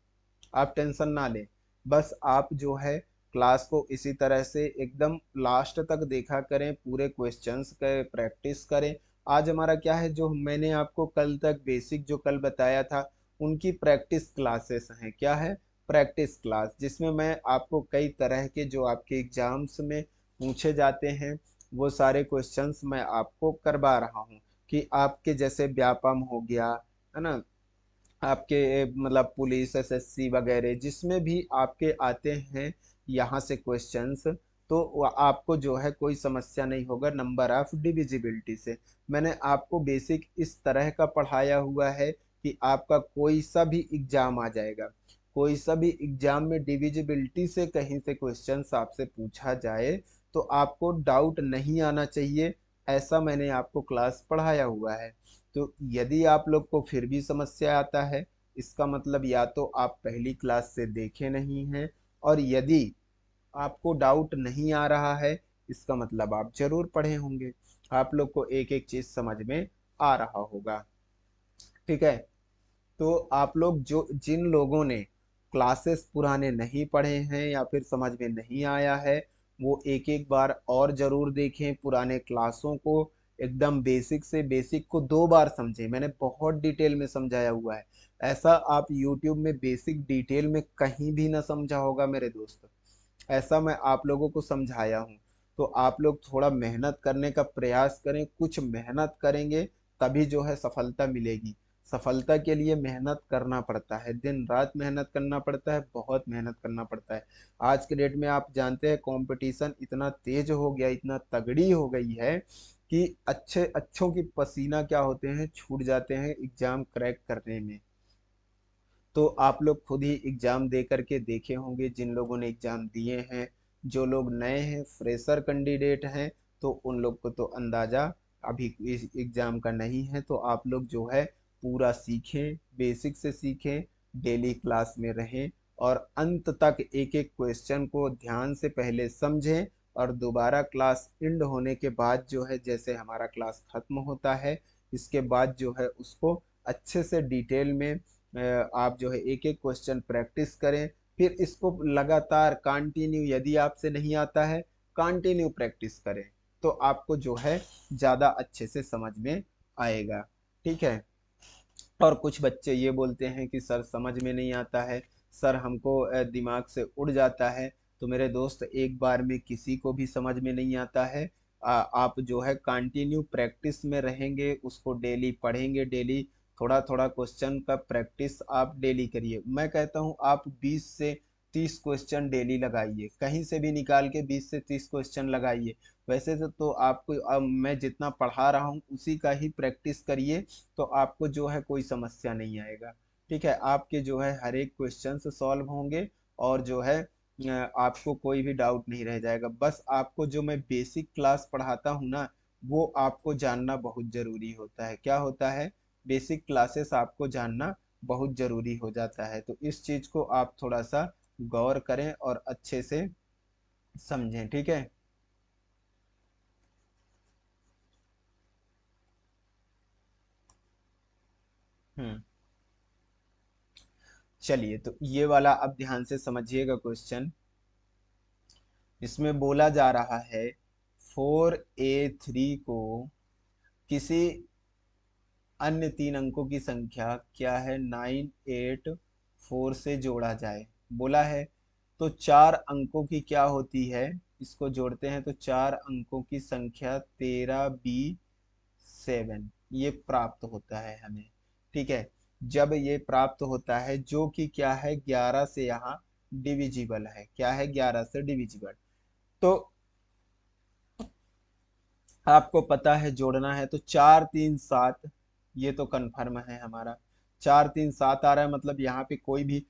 आप टेंशन ना लें। बस आप जो है क्लास को इसी तरह से एकदम लास्ट तक देखा करें, पूरे क्वेश्चंस का प्रैक्टिस करें। आज हमारा क्या है, जो मैंने आपको कल तक बेसिक जो कल बताया था उनकी प्रैक्टिस क्लासेस हैं। क्या है? प्रैक्टिस क्लास, जिसमें मैं आपको कई तरह के जो आपके एग्जाम्स में पूछे जाते हैं वो सारे क्वेश्चंस मैं आपको करवा रहा हूँ। कि आपके जैसे व्यापम हो गया, है ना, आपके मतलब पुलिस एसएससी वगैरह जिसमें भी आपके आते हैं यहाँ से क्वेश्चंस, तो आपको जो है कोई समस्या नहीं होगा नंबर ऑफ डिविजिबिलिटी से। मैंने आपको बेसिक इस तरह का पढ़ाया हुआ है कि आपका कोई सा भी एग्जाम आ जाएगा, कोई सा भी एग्जाम में डिविजिबिलिटी से कहीं से क्वेश्चंस आपसे पूछा जाए तो आपको डाउट नहीं आना चाहिए, ऐसा मैंने आपको क्लास पढ़ाया हुआ है। तो यदि आप लोग को फिर भी समस्या आता है, इसका मतलब या तो आप पहली क्लास से देखे नहीं हैं, और यदि आपको डाउट नहीं आ रहा है इसका मतलब आप जरूर पढ़े होंगे, आप लोग को एक एक चीज समझ में आ रहा होगा। ठीक है, तो आप लोग जो जिन लोगों ने क्लासेस पुराने नहीं पढ़े हैं या फिर समझ में नहीं आया है, वो एक एक बार और जरूर देखें पुराने क्लासों को। एकदम बेसिक से बेसिक को 2 बार समझें, मैंने बहुत डिटेल में समझाया हुआ है। ऐसा आप यूट्यूब में बेसिक डिटेल में कहीं भी ना समझा होगा मेरे दोस्त, ऐसा मैं आप लोगों को समझाया हूँ। तो आप लोग थोड़ा मेहनत करने का प्रयास करें, कुछ मेहनत करेंगे तभी जो है सफलता मिलेगी। सफलता के लिए मेहनत करना पड़ता है, दिन रात मेहनत करना पड़ता है, बहुत मेहनत करना पड़ता है। आज के डेट में आप जानते हैं कंपटीशन इतना तेज हो गया, इतना तगड़ी हो गई है कि अच्छे अच्छों की पसीना क्या होते हैं, छूट जाते हैं एग्जाम क्रैक करने में। तो आप लोग खुद ही एग्जाम दे करके देखे होंगे, जिन लोगों ने एग्जाम दिए हैं। जो लोग नए हैं, फ्रेशर कैंडिडेट हैं, तो उन लोग को तो अंदाजा अभी इस एग्जाम का नहीं है। तो आप लोग जो है पूरा सीखें, बेसिक से सीखें, डेली क्लास में रहें, और अंत तक एक एक क्वेश्चन को ध्यान से पहले समझें। और दोबारा क्लास एंड होने के बाद जो है, जैसे हमारा क्लास खत्म होता है इसके बाद जो है उसको अच्छे से डिटेल में आप जो है एक एक क्वेश्चन प्रैक्टिस करें। फिर इसको लगातार कंटिन्यू, यदि आपसे नहीं आता है कंटिन्यू प्रैक्टिस करें, तो आपको जो है ज़्यादा अच्छे से समझ में आएगा। ठीक है। और कुछ बच्चे ये बोलते हैं कि सर समझ में नहीं आता है, सर हमको दिमाग से उड़ जाता है। तो मेरे दोस्त, एक बार में किसी को भी समझ में नहीं आता है। आप जो है कंटिन्यू प्रैक्टिस में रहेंगे, उसको डेली पढ़ेंगे, डेली थोड़ा थोड़ा क्वेश्चन का प्रैक्टिस आप डेली करिए। मैं कहता हूँ आप 20 से 30 क्वेश्चन डेली लगाइए, कहीं से भी निकाल के 20 से 30 क्वेश्चन लगाइए। वैसे तो आपको अब मैं जितना पढ़ा रहा हूँ उसी का ही प्रैक्टिस करिए, तो आपको जो है कोई समस्या नहीं आएगा। ठीक है, आपके जो है हर एक क्वेश्चन सॉल्व होंगे, और जो है आपको कोई भी डाउट नहीं रह जाएगा। बस आपको जो मैं बेसिक क्लास पढ़ाता हूँ ना, वो आपको जानना बहुत जरूरी होता है। क्या होता है? बेसिक क्लासेस आपको जानना बहुत जरूरी हो जाता है। तो इस चीज को आप थोड़ा सा गौर करें और अच्छे से समझें। ठीक है। हम्म। चलिए, तो ये वाला अब ध्यान से समझिएगा क्वेश्चन। इसमें बोला जा रहा है 4a3 को किसी अन्य 3 अंकों की संख्या क्या है 984 से जोड़ा जाए। बोला है, तो 4 अंकों की क्या होती है, इसको जोड़ते हैं तो 4 अंकों की संख्या 13b7 ये प्राप्त होता है हमें। ठीक है। जब ये प्राप्त होता है, जो कि क्या है 11 से यहाँ डिविजिबल है, क्या है 11 से डिविजिबल। तो आपको पता है जोड़ना है तो 4 3 7, ये तो कन्फर्म है हमारा। 4 3 7 आ रहा है, मतलब यहाँ पे कोई भी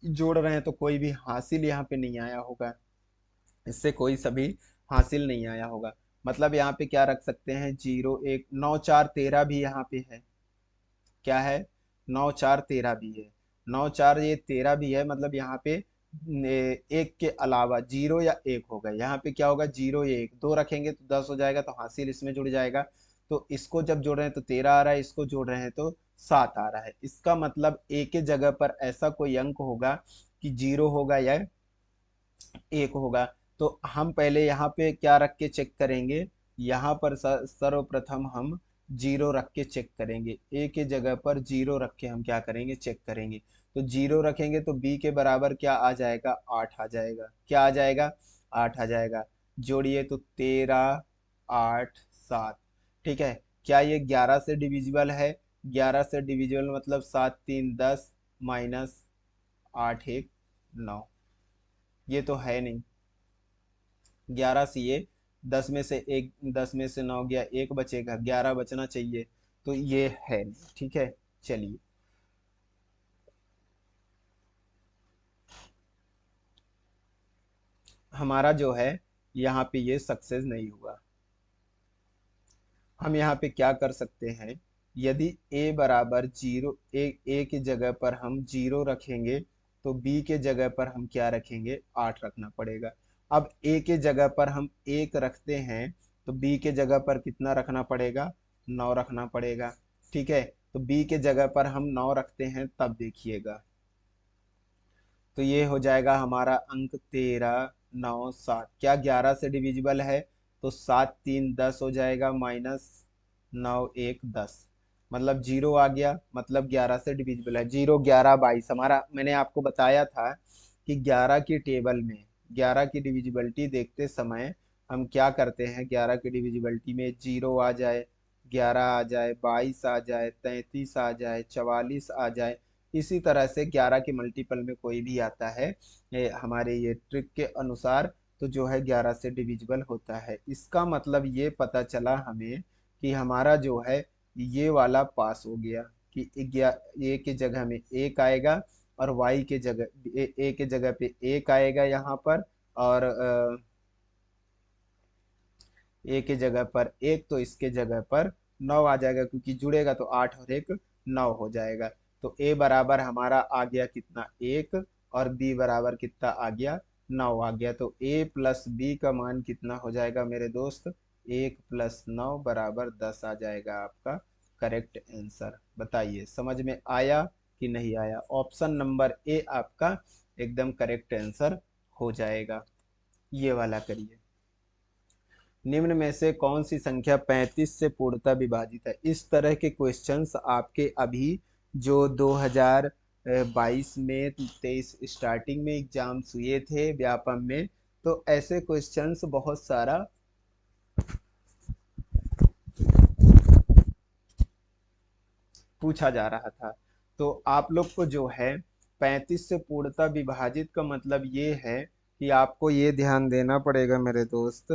जोड़ रहे हैं तो कोई भी हासिल यहाँ पे नहीं आया होगा, इससे कोई सभी हासिल नहीं आया होगा। मतलब यहाँ पे क्या रख सकते हैं, 0 1 9 4 13 भी यहाँ पे है। क्या है, 9 4 13 भी है। 9 4 ये 13 भी है, मतलब यहाँ पे एक के अलावा जीरो या एक होगा। यहाँ पे क्या होगा, 0 1 2 रखेंगे तो 10 हो जाएगा, तो हासिल इसमें जुड़ जाएगा। तो इसको जब जोड़ रहे हैं तो 13 आ रहा है, इसको जोड़ रहे हैं तो 7 आ रहा है। इसका मतलब एक के जगह पर ऐसा कोई अंक होगा कि 0 होगा या 1 होगा। तो हम पहले यहाँ पे क्या रख के चेक करेंगे, यहाँ पर सर्वप्रथम हम 0 रख के चेक करेंगे। ए के जगह पर 0 रख के हम क्या करेंगे, चेक करेंगे। तो 0 रखेंगे तो बी के बराबर क्या आ जाएगा, 8 आ जाएगा। क्या आ जाएगा, 8 आ जाएगा। जोड़िए तो 13 8 7। ठीक है, क्या ये 11 से डिविजिबल है, 11 से डिविजिबल मतलब 7 3 10 माइनस 8 1 9, ये तो है नहीं। 11 से ये 10 में से एक, 10 में से 9 गया, एक बचेगा, 11 बचना चाहिए, तो ये है नहीं। ठीक है, चलिए हमारा जो है यहाँ पे ये सक्सेस नहीं हुआ। हम यहाँ पे क्या कर सकते हैं, यदि a बराबर 0, ए की जगह पर हम 0 रखेंगे तो b के जगह पर हम क्या रखेंगे, 8 रखना पड़ेगा। अब a के जगह पर हम 1 रखते हैं तो b के जगह पर कितना रखना पड़ेगा, 9 रखना पड़ेगा। ठीक है, तो b के जगह पर हम 9 रखते हैं, तब देखिएगा तो ये हो जाएगा हमारा अंक 13 9 7। क्या 11 से डिविजिबल है, तो 7 3 10 हो जाएगा, माइनस 9 1 10, मतलब 0 आ गया, मतलब 11 से डिविजिबल है। 0 11 22 हमारा, मैंने आपको बताया था कि 11 की टेबल में 11 की डिविजिबिलिटी देखते समय हम क्या करते हैं, 11 की डिविजिबिलिटी में 0 आ जाए, 11 आ जाए, 22 आ जाए, 33 आ जाए, 44 आ जाए, इसी तरह से 11 के मल्टीपल में कोई भी आता है, हमारे ये ट्रिक के अनुसार, तो जो है 11 से डिविजिबल होता है। इसका मतलब ये पता चला हमें कि हमारा जो है ये वाला पास हो गया, कि ए के जगह में 1 आएगा और वाई के जगह ए के जगह पे 1 आएगा यहाँ पर, और ए के जगह पर 1, तो इसके जगह पर 9 आ जाएगा, क्योंकि जुड़ेगा तो 8 और 1 9 हो जाएगा। तो ए बराबर हमारा आ गया कितना, 1, और बी बराबर कितना आ गया, 9 आ गया। तो ए प्लस बी का मान कितना हो जाएगा मेरे दोस्त, 1 + 9 बराबर 10 आ जाएगा आपका करेक्ट आंसर। बताइए समझ में आया कि नहीं आया। ऑप्शन नंबर ए आपका एकदम करेक्ट आंसर हो जाएगा। ये वाला करिए, निम्न में से कौन सी संख्या 35 से पूर्णतः विभाजित है। इस तरह के क्वेश्चंस आपके अभी जो 2022 में 23 स्टार्टिंग में एग्जाम्स हुए थे व्यापम में, तो ऐसे क्वेश्चंस बहुत सारा पूछा जा रहा था। तो आप लोग को जो है 35 से पूर्णतः विभाजित का मतलब ये है कि आपको ये ध्यान देना पड़ेगा मेरे दोस्त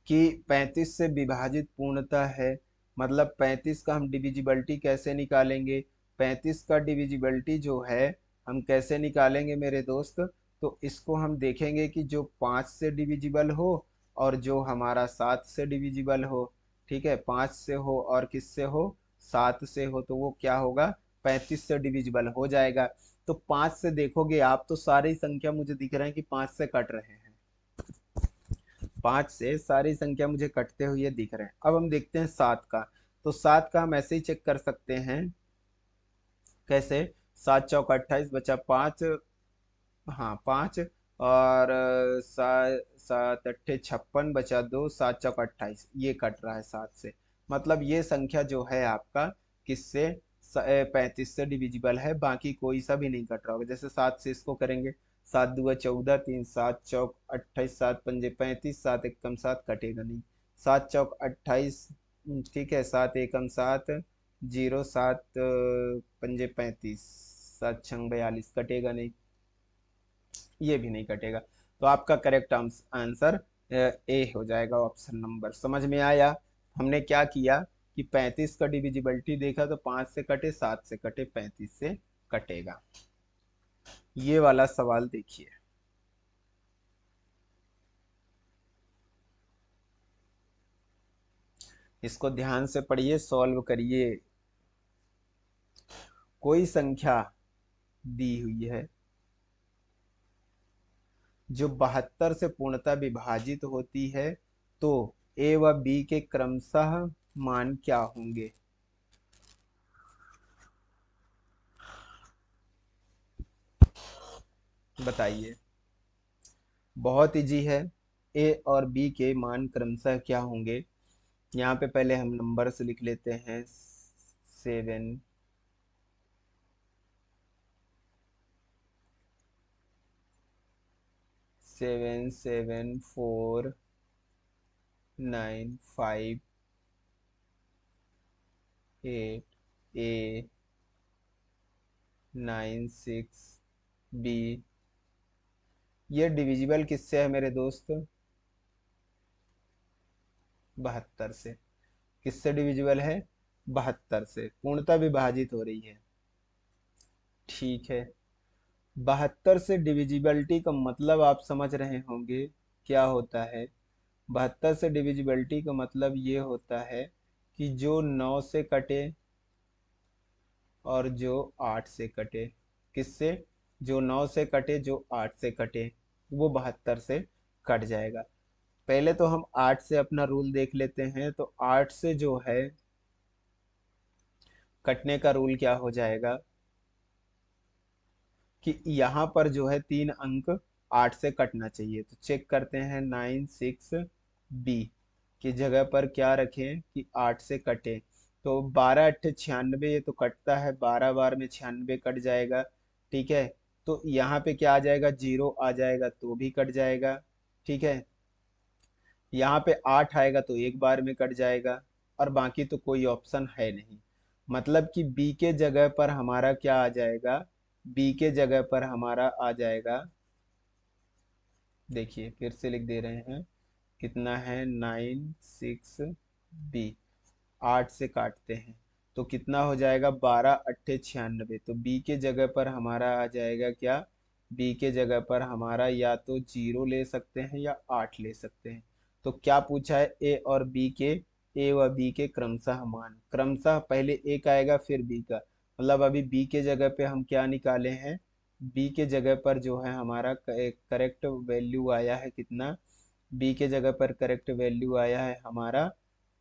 कि 35 से विभाजित पूर्णतः है, मतलब 35 का हम डिविजिबिलिटी कैसे निकालेंगे। 35 का डिविजिबिलिटी जो है हम कैसे निकालेंगे मेरे दोस्त, तो इसको हम देखेंगे कि जो 5 से डिविजिबल हो और जो हमारा 7 से डिविजिबल हो। ठीक है, 5 से हो और किससे हो, 7 से हो, तो वो क्या होगा, 35 से डिविजिबल हो जाएगा। तो 5 से देखोगे आप तो सारी संख्या मुझे दिख रहे हैं कि 5 से कट रहे हैं, 5 से सारी संख्या मुझे कटते हुए दिख रहे हैं। अब हम देखते हैं 7 का, तो 7 का हम ऐसे ही चेक कर सकते हैं। कैसे, 7 चौक 28 बचा 5, हाँ 5, और 7 अट्ठे 56 बचा 2, 7 चौक 28, ये कट रहा है 7 से। मतलब ये संख्या जो है आपका किससे, 35 से डिविजिबल है, बाकी कोई सा भी नहीं कट रहा होगा। जैसे 7 से इसको करेंगे, 7 दूआ 14, 3 7 चौक 28, 7 पंजे 35, 7 एकम 7 कटेगा नहीं, 7 चौक 28। ठीक है, 7 एकम 7, 0 7 पंजे 35, 7 छंग 42 कटेगा नहीं, ये भी नहीं कटेगा। तो आपका करेक्ट आंसर ए हो जाएगा ऑप्शन नंबर। समझ में आया? हमने क्या किया कि 35 का डिविजिबिलिटी देखा तो 5 से कटे, 7 से कटे, 35 से कटेगा। ये वाला सवाल देखिए, इसको ध्यान से पढ़िए, सॉल्व करिए। कोई संख्या दी हुई है जो 72 से पूर्णतः विभाजित होती है, तो ए व बी के क्रमशः मान क्या होंगे? बताइए। बहुत इजी है। ए और बी के मान क्रमशः क्या होंगे? यहाँ पे पहले हम नंबर से लिख लेते हैं। 7, 7, 7, 4, 9, 5, 8, ए, 9, 6, बी। ये डिविजिबल किससे है मेरे दोस्त? 72 से। किससे डिविजिबल है? 72 से। पूर्णतः विभाजित हो रही है। ठीक है। 72 से डिविजिबिलिटी का मतलब आप समझ रहे होंगे क्या होता है। 72 से डिविजिबिलिटी का मतलब ये होता है कि जो 9 से कटे और जो 8 से कटे। किससे? जो 9 से कटे, जो 8 से कटे, वो 72 से कट जाएगा। पहले तो हम 8 से अपना रूल देख लेते हैं। तो 8 से जो है कटने का रूल क्या हो जाएगा कि यहाँ पर जो है 3 अंक 8 से कटना चाहिए। तो चेक करते हैं, 9, 6, बी की जगह पर क्या रखें कि 8 से कटे। तो 12 अट्ठे 96, ये तो कटता है, 12 बार में 96 कट जाएगा। ठीक है। तो यहाँ पे क्या आ जाएगा? 0 आ जाएगा तो भी कट जाएगा। ठीक है। यहाँ पे 8 आएगा तो एक बार में कट जाएगा। और बाकी तो कोई ऑप्शन है नहीं। मतलब कि बी के जगह पर हमारा क्या आ जाएगा? बी के जगह पर हमारा आ जाएगा, देखिए फिर से लिख दे रहे हैं, कितना है? 9, 6, बी। 8 से काटते हैं तो कितना हो जाएगा? 12 अट्ठे 96। तो बी के जगह पर हमारा आ जाएगा क्या? बी के जगह पर हमारा या तो 0 ले सकते हैं या 8 ले सकते हैं। तो क्या पूछा है? ए और बी के, ए व बी के क्रमशः मान। क्रमशः पहले ए का आएगा फिर बी का। मतलब अभी बी के जगह पे हम क्या निकाले हैं? बी के जगह पर जो है हमारा करेक्ट वैल्यू आया है कितना? बी के जगह पर करेक्ट वैल्यू आया है हमारा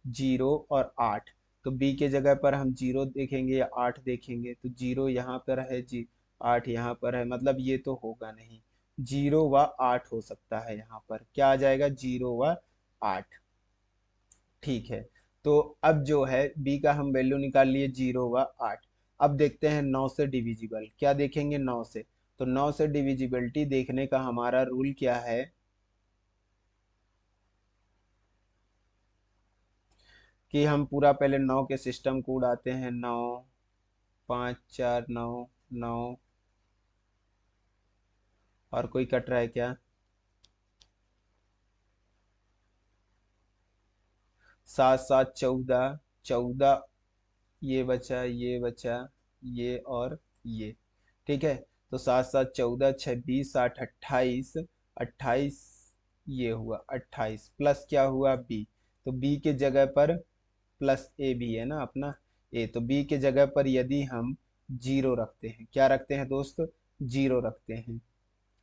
0 और 8। तो बी के जगह पर हम 0 देखेंगे या 8 देखेंगे? तो 0 यहाँ पर है जी, 8 यहाँ पर है, मतलब ये तो होगा नहीं। 0 व 8 हो सकता है, यहाँ पर क्या आ जाएगा? 0 व 8। ठीक है। तो अब जो है बी का हम वैल्यू निकाल लिए 0 व 8। अब देखते हैं 9 से डिविजिबल, क्या देखेंगे 9 से? तो 9 से डिविजिबिलिटी देखने का हमारा रूल क्या है कि हम पूरा पहले 9 के सिस्टम को उड़ाते हैं। 9, 5, 4, 9, 9। और कोई कट रहा है क्या? 7, 7, 14, 14, ये बचा, ये बचा, ये और ये। ठीक है। तो 7, 7, 14, 26, 8, 28, 28, ये हुआ 28 प्लस क्या हुआ? बी। तो बी के जगह पर प्लस ए भी है ना अपना, ए। तो बी के जगह पर यदि हम 0 रखते हैं, क्या रखते हैं दोस्त? 0 रखते हैं।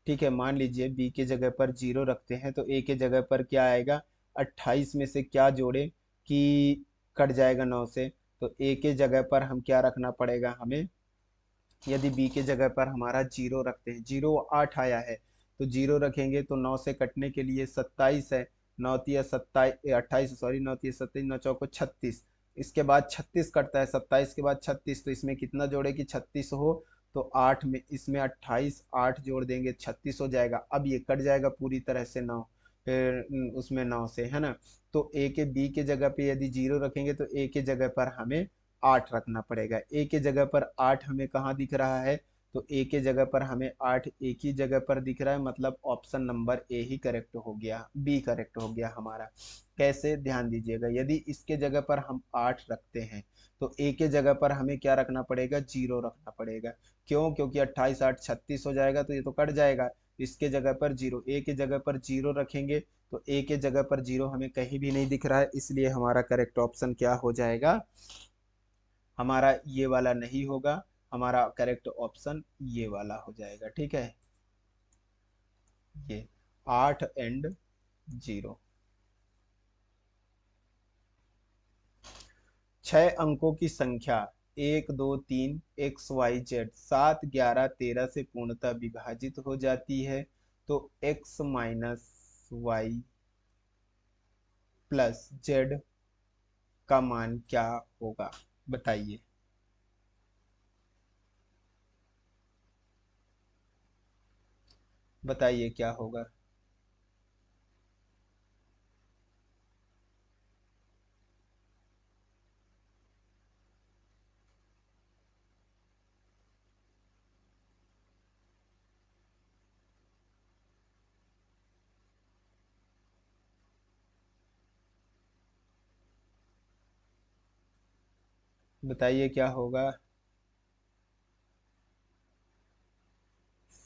ठीक है। मान लीजिए बी के जगह पर 0 रखते हैं तो ए के जगह पर क्या आएगा? 28 में से क्या जोड़े कि कट जाएगा 9 से? तो ए के जगह पर हम क्या रखना पड़ेगा हमें? यदि बी के जगह पर हमारा 0 रखते हैं, 0 8 आया है, तो 0 रखेंगे तो 9 से कटने के लिए 27 है। 9 तिया 27, 28, सॉरी, 9 तिया 27, 9 चौको 36। इसके बाद 36 कटता है, 27 के बाद 36। तो इसमें कितना जोड़े कि 36 हो? तो 8 में इसमें 28, 8 जोड़ देंगे 36 हो जाएगा। अब ये कट जाएगा पूरी तरह से 9, फिर उसमें 9 से, है ना? तो ए के बी के जगह पे यदि 0 रखेंगे तो ए के जगह पर हमें 8 रखना पड़ेगा। ए के जगह पर 8 हमें कहाँ दिख रहा है? तो ए के जगह पर हमें 8 एक ही जगह पर दिख रहा है, मतलब option number A he correct हो गया, बी करेक्ट हो गया हमारा। कैसे, ध्यान दीजिएगा, यदि इसके जगह पर हम 8 रखते हैं तो ए के जगह पर हमें क्या रखना पड़ेगा, 0 रखना पड़ेगा। क्यों, क्योंकि 28 8 36 हो जाएगा तो ये तो कट जाएगा। इसके जगह पर 0, ए के जगह पर 0 रखेंगे तो ए के जगह पर 0 हमें कहीं भी नहीं दिख रहा है, इसलिए हमारा करेक्ट ऑप्शन क्या हो जाएगा, हमारा ये वाला नहीं होगा, हमारा करेक्ट ऑप्शन ये वाला हो जाएगा। ठीक है, ये 8 एंड 0। 6 अंकों की संख्या 1 2 3 XYZ 7 11 13 से पूर्णतः विभाजित हो जाती है, तो x minus y plus z का मान क्या होगा, बताइए। बताइए क्या होगा। बताइए क्या होगा।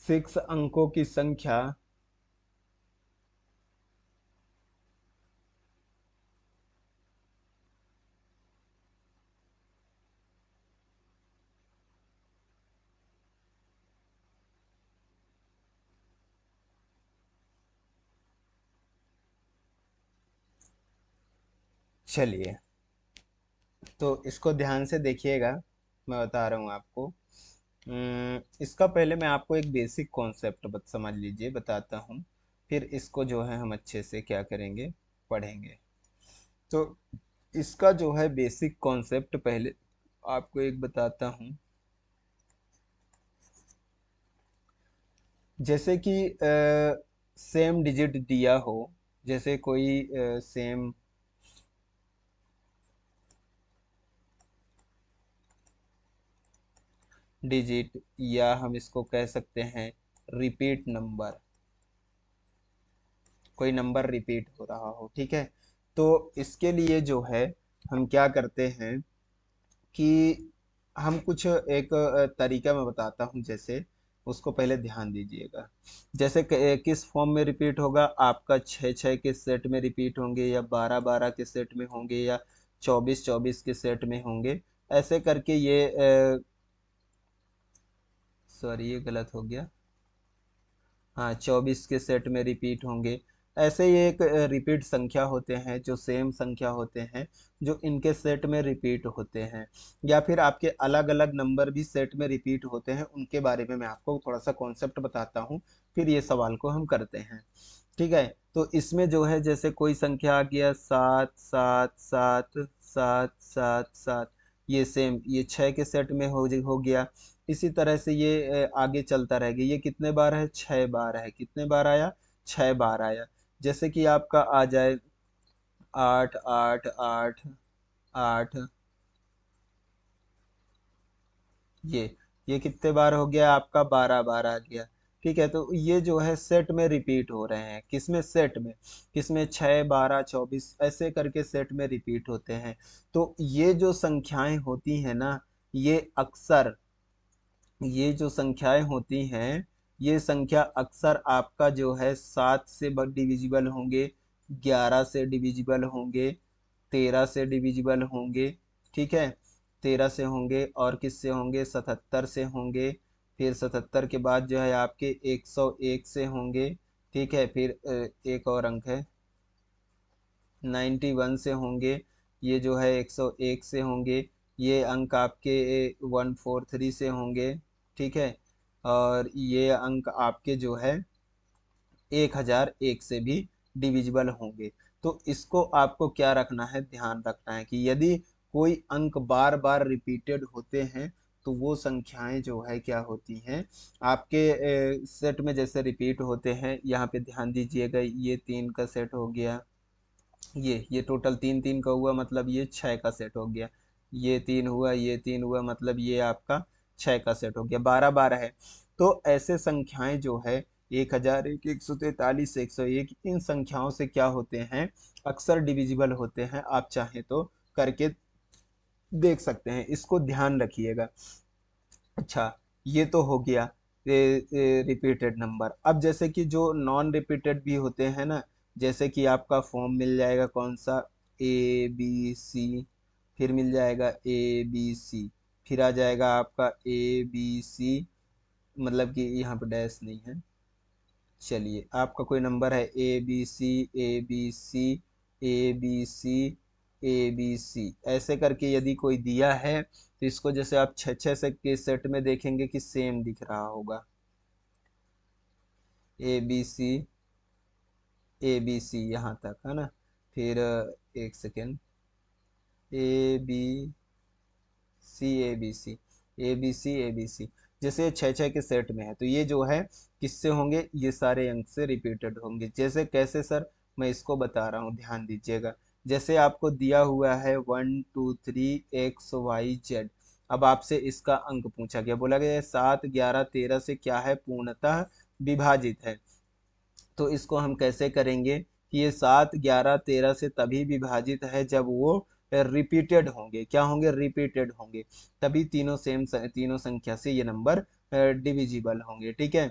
6 अंकों की संख्या, चलिए तो इसको ध्यान से देखिएगा, मैं बता रहा हूँ आपको। इसका पहले मैं आपको एक बेसिक कॉन्सेप्ट समझ लीजिए, बताता हूँ, फिर इसको जो है हम अच्छे से क्या करेंगे, पढ़ेंगे। तो इसका जो है बेसिक कॉन्सेप्ट पहले आपको एक बताता हूँ। जैसे कि सेम डिजिट दिया हो, जैसे कोई सेम डिजिट, या हम इसको कह सकते हैं रिपीट नंबर, कोई नंबर रिपीट हो रहा हो, ठीक है। तो इसके लिए जो है हम क्या करते हैं कि हम कुछ एक तरीका मैं बताता हूँ, जैसे उसको पहले ध्यान दीजिएगा। जैसे किस फॉर्म में रिपीट होगा आपका, 6 6 के सेट में रिपीट होंगे, या 12 12 के सेट में होंगे, या 24 24 के सेट में होंगे, ऐसे करके ये सॉरी ये गलत हो गया, हाँ 24 के सेट में रिपीट होंगे। ऐसे ही एक रिपीट संख्या होते हैं, जो सेम संख्या होते हैं, जो इनके सेट में रिपीट होते हैं, या फिर आपके अलग अलग नंबर भी सेट में रिपीट होते हैं, उनके बारे में मैं आपको थोड़ा सा कॉन्सेप्ट बताता हूँ, फिर ये सवाल को हम करते हैं। ठीक है, तो इसमें जो है जैसे कोई संख्या आ गया 7 7 7 7 7 7, ये सेम ये 6 के सेट में हो गया। इसी तरह से ये आगे चलता रहेगा, ये कितने बार है, 6 बार है, कितने बार आया, 6 बार आया। जैसे कि आपका आ जाए 8 8 8 8, ये ये कितने बार हो गया आपका, 12 बार आ गया। ठीक है, तो ये जो है सेट में रिपीट हो रहे हैं, किसमें, सेट में, किसमें, 6 12 24 ऐसे करके सेट में रिपीट होते हैं। तो ये जो संख्याएं होती हैं ना, ये अक्सर, ये जो संख्याएं होती हैं, ये संख्या अक्सर आपका जो है 7 से डिविजिबल होंगे, 11 से डिविजिबल होंगे, 13 से डिविजिबल होंगे। ठीक है, 13 से होंगे, और किससे होंगे, 77 से होंगे। फिर 77 के बाद जो है आपके 101 से होंगे। ठीक है, फिर एक और अंक है 91 से होंगे, ये जो है 101 से होंगे। ये अंक आपके 143 से होंगे। ठीक है, और ये अंक आपके जो है 1001 से भी डिविजिबल होंगे। तो इसको आपको क्या रखना है, ध्यान रखना है कि यदि कोई अंक बार बार रिपीटेड होते हैं, तो वो संख्याएं जो है क्या होती हैं आपके सेट में, जैसे रिपीट होते हैं, यहाँ पे ध्यान दीजिएगा, ये 3 का सेट हो गया, ये टोटल 3 3 का हुआ, मतलब ये 6 का सेट हो गया। ये 3 हुआ, ये 3 हुआ, मतलब ये आपका 6 का सेट हो गया, 12 12 है। तो ऐसे संख्याएं जो है 1001, 143, 101, इन संख्याओं से क्या होते हैं, अक्सर डिविजिबल होते हैं। आप चाहें तो करके देख सकते हैं, इसको ध्यान रखिएगा। अच्छा, ये तो हो गया रिपीटेड नंबर। अब जैसे कि जो नॉन रिपीटेड भी होते हैं ना, जैसे कि आपका फॉर्म मिल जाएगा कौन सा, ABC, फिर मिल जाएगा ABC, फिर आ जाएगा आपका ABC, मतलब कि यहाँ पे डैश नहीं है। चलिए, आपका कोई नंबर है ABC, ABC, ABC, ABC, ऐसे करके यदि कोई दिया है तो इसको जैसे आप छः छः से के सेट में देखेंगे कि सेम दिख रहा होगा, ABC, ABC यहाँ तक है ना। फिर एक सेकेंड, ABC, जैसे ये छः छः के सेट में है तो ये जो है किससे होंगे, ये सारे अंक से रिपीटेड होंगे। जैसे कैसे सर, मैं इसको बता रहा हूँ, ध्यान दीजिएगा। जैसे आपको दिया हुआ है 1 2 3 XYZ, अब आपसे इसका अंक पूछा गया, बोला गया 7 11 13 से क्या है, पूर्णतः विभाजित है। तो इसको हम कैसे करेंगे कि ये 7 11 13 से तभी विभाजित है जब वो रिपीटेड होंगे। क्या होंगे, रिपीटेड होंगे, तभी तीनों तीनों संख्या से ये नंबर डिविजिबल होंगे। ठीक है,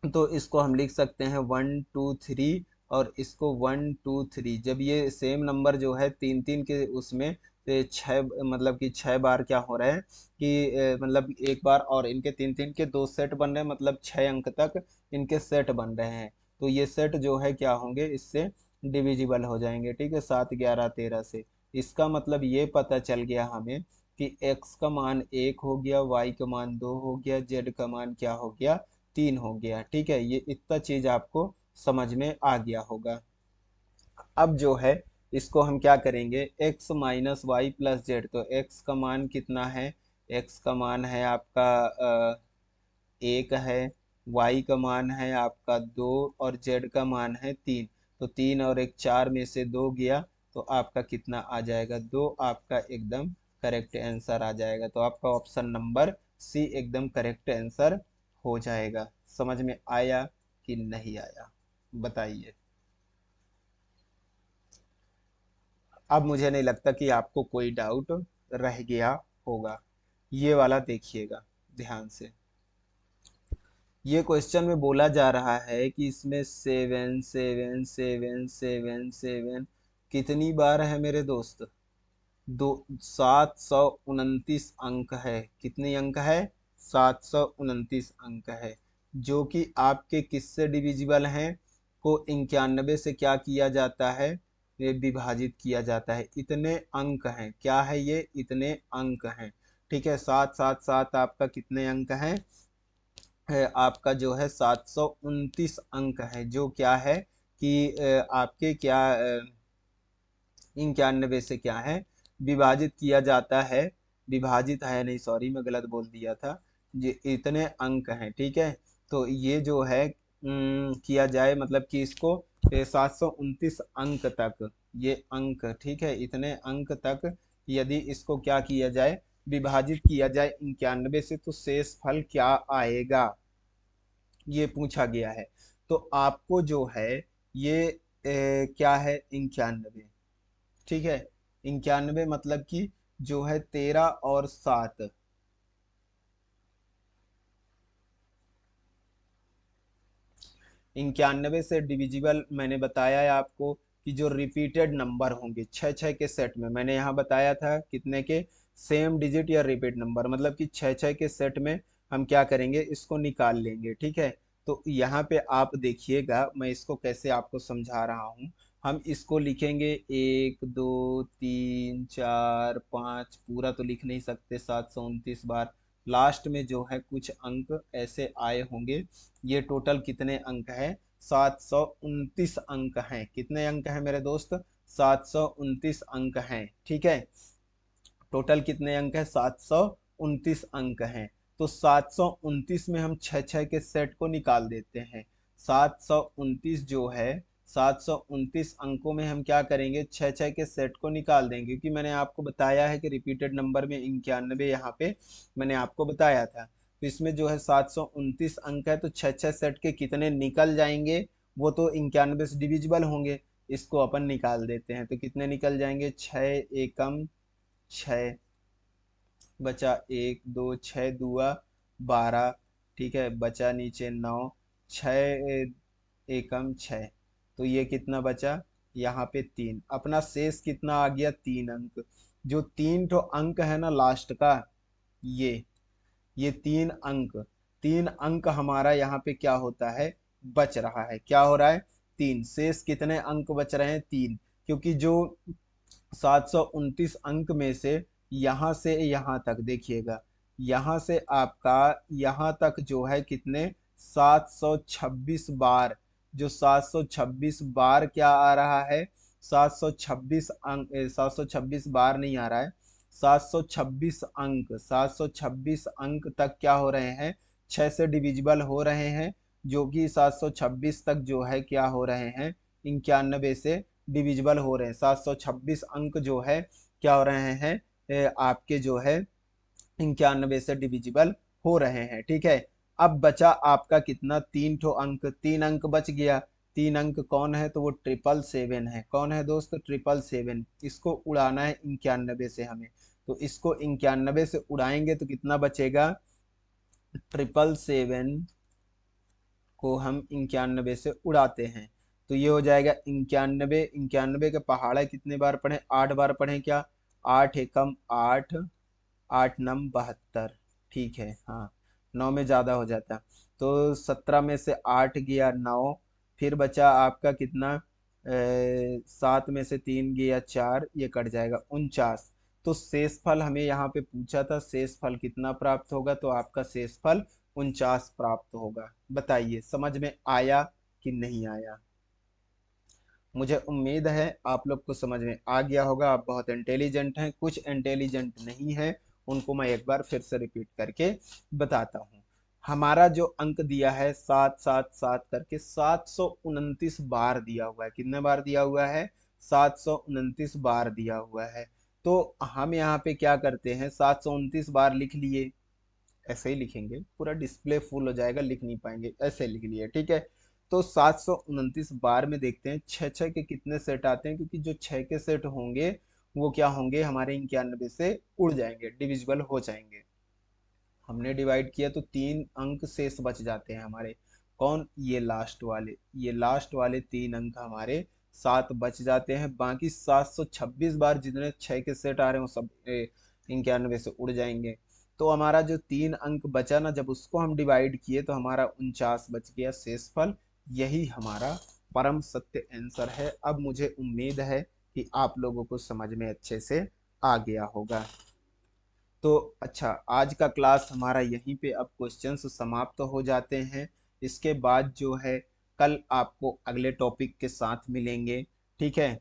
तो इसको हम लिख सकते हैं 1 2 3, और इसको 1 2 3। जब ये सेम नंबर जो है तीन तीन के उसमें छः, मतलब कि 6 बार क्या हो रहा है कि मतलब एक बार, और इनके तीन तीन के दो सेट बन रहे हैं, मतलब 6 अंक तक इनके सेट बन रहे हैं। तो ये सेट जो है क्या होंगे, इससे डिविजिबल हो जाएंगे। ठीक है, 7 11 13 से। इसका मतलब ये पता चल गया हमें कि x का मान 1 हो गया, y का मान 2 हो गया, z का मान क्या हो गया, 3 हो गया। ठीक है, ये इतना चीज आपको समझ में आ गया होगा। अब जो है इसको हम क्या करेंगे, x minus y plus z. तो x का मान कितना है, x का मान है आपका 1 है, y का मान है आपका 2, और z का मान है 3। तो 3 और 1 4 में से 2 गया, तो आपका कितना आ जाएगा, 2 आपका एकदम करेक्ट आंसर आ जाएगा। तो आपका ऑप्शन नंबर सी एकदम करेक्ट आंसर हो जाएगा। समझ में आया कि नहीं आया, बताइए। अब मुझे नहीं लगता कि आपको कोई डाउट रह गया होगा। ये वाला देखिएगा ध्यान से। ये क्वेश्चन में बोला जा रहा है कि इसमें 7 7 7 7 7 कितनी बार है मेरे दोस्त, दो 729 अंक है। कितनी अंक है, 729 अंक है, जो कि आपके किससे डिविजिबल हैं, को 91 से क्या किया जाता है, ये विभाजित किया जाता है। इतने अंक हैं, क्या है ये, इतने अंक हैं। ठीक है, 7 7 7 आपका कितने अंक हैं, आपका जो है 729 अंक है, जो क्या है कि आपके क्या 91 से क्या है, विभाजित किया जाता है। विभाजित है नहीं, सॉरी मैं गलत बोल दिया था। ये इतने अंक हैं। ठीक है, तो ये जो है किया जाए, मतलब कि इसको 729 अंक तक, ये अंक, ठीक है, इतने अंक तक यदि इसको क्या किया जाए, विभाजित किया जाए 91 से, तो शेष फल क्या आएगा, ये पूछा गया है। तो आपको जो है ये क्या है, 91। ठीक है, 91 मतलब कि जो है 13 और 7, 91 से डिविजिबल मैंने बताया है आपको कि जो रिपीटेड नंबर होंगे छः छः के सेट में, मैंने यहाँ बताया था कितने के, सेम डिजिट या रिपीट नंबर, मतलब कि छः छः के सेट में हम क्या करेंगे, इसको निकाल लेंगे। ठीक है, तो यहाँ पे आप देखिएगा मैं इसको कैसे आपको समझा रहा हूँ। हम इसको लिखेंगे 1 2 3 4 5, पूरा तो लिख नहीं सकते 729 बार। लास्ट में जो है कुछ अंक ऐसे आए होंगे। ये टोटल कितने अंक है, 729 अंक हैं। कितने अंक हैं मेरे दोस्त, 729 अंक हैं। ठीक है, टोटल कितने अंक है, 729 अंक हैं। तो 729 में हम छः छः के सेट को निकाल देते हैं। 729 जो है 729 अंकों में हम क्या करेंगे, 6 के सेट को निकाल देंगे, क्योंकि मैंने आपको बताया है कि रिपीटेड नंबर में 91 यहाँ पे मैंने आपको बताया था। तो इसमें जो है 729 अंक है, तो 6 सेट के कितने निकल जाएंगे, वो तो 91 से डिविजिबल होंगे। इसको अपन निकाल देते हैं, तो कितने निकल जाएंगे, 6 बचा 1 2 6 दुआ 12, ठीक है, बचा नीचे 9, 6 एकम 6, तो ये कितना बचा, यहाँ पे 3। अपना शेष कितना आ गया, 3 अंक। जो 3 अंक है ना लास्ट का, ये ये 3 अंक, 3 अंक हमारा यहाँ पे क्या होता है, बच रहा है। क्या हो रहा है, 3। शेष कितने अंक बच रहे हैं, 3। क्योंकि जो 729 अंक में से यहाँ से यहाँ तक देखिएगा, यहाँ से आपका यहाँ तक जो है कितने, 726 बार। जो 726 बार क्या आ रहा है, 726 अंक, 726 बार नहीं आ रहा है, 726 अंक, 726 अंक तक क्या हो रहे हैं, 6 से डिविजिबल हो रहे हैं। जो कि 726 तक जो है क्या हो रहे हैं, 91 से डिविजिबल हो रहे हैं। 726 अंक जो है क्या हो रहे हैं, आपके जो है 91 से डिविजिबल हो रहे हैं, ठीक है। अब बचा आपका कितना, 3 अंक, 3 अंक बच गया। 3 अंक कौन है, तो वो 777 है। कौन है दोस्त, 777। इसको उड़ाना है 91 से हमें, तो इसको 91 से उड़ाएंगे तो कितना बचेगा, 777 को हम 91 से उड़ाते हैं तो ये हो जाएगा 91। 91 के पहाड़ा कितने बार पढ़े, 8 बार पढ़े क्या, 8 एकम 8, 8 9 72, ठीक है। हाँ, 9 में ज़्यादा हो जाता, तो 17 में से 8 गया 9, फिर बचा आपका कितना, 7 में से 3 गया 4, ये कट जाएगा 49। तो शेषफल हमें यहाँ पे पूछा था, शेषफल कितना प्राप्त होगा, तो आपका शेषफल 49 प्राप्त होगा। बताइए समझ में आया कि नहीं आया। मुझे उम्मीद है आप लोग को समझ में आ गया होगा। आप बहुत इंटेलिजेंट हैं, कुछ इंटेलिजेंट नहीं है, उनको मैं एक बार फिर से रिपीट करके बताता हूँ। हमारा जो अंक दिया है 777 करके 729 बार दिया हुआ है। कितने बार दिया हुआ है, 729 बार दिया हुआ है। तो हम यहाँ पे क्या करते हैं, 729 बार लिख लिए, ऐसे ही लिखेंगे, पूरा डिस्प्ले फुल हो जाएगा, लिख नहीं पाएंगे, ऐसे लिख लिए, ठीक है। तो 729 बार में देखते हैं 6 के कितने सेट आते हैं, क्योंकि जो 6 के सेट होंगे वो क्या होंगे, हमारे 91 से उड़ जाएंगे, डिविजिबल हो जाएंगे। हमने डिवाइड किया तो 3 अंक शेष बच जाते हैं हमारे। कौन, ये लास्ट वाले, ये लास्ट वाले 3 अंक हमारे 7 बच जाते हैं। बाकी 726 बार जितने 6 के सेट आ रहे हैं वो सब 91 से उड़ जाएंगे। तो हमारा जो 3 अंक बचा ना, जब उसको हम डिवाइड किए तो हमारा 49 बच गया शेषफल। यही हमारा परम सत्य आंसर है। अब मुझे उम्मीद है कि आप लोगों को समझ में अच्छे से आ गया होगा। तो अच्छा, आज का क्लास हमारा यहीं पे अब क्वेश्चंस समाप्त हो जाते हैं। इसके बाद जो है कल आपको अगले टॉपिक के साथ मिलेंगे, ठीक है।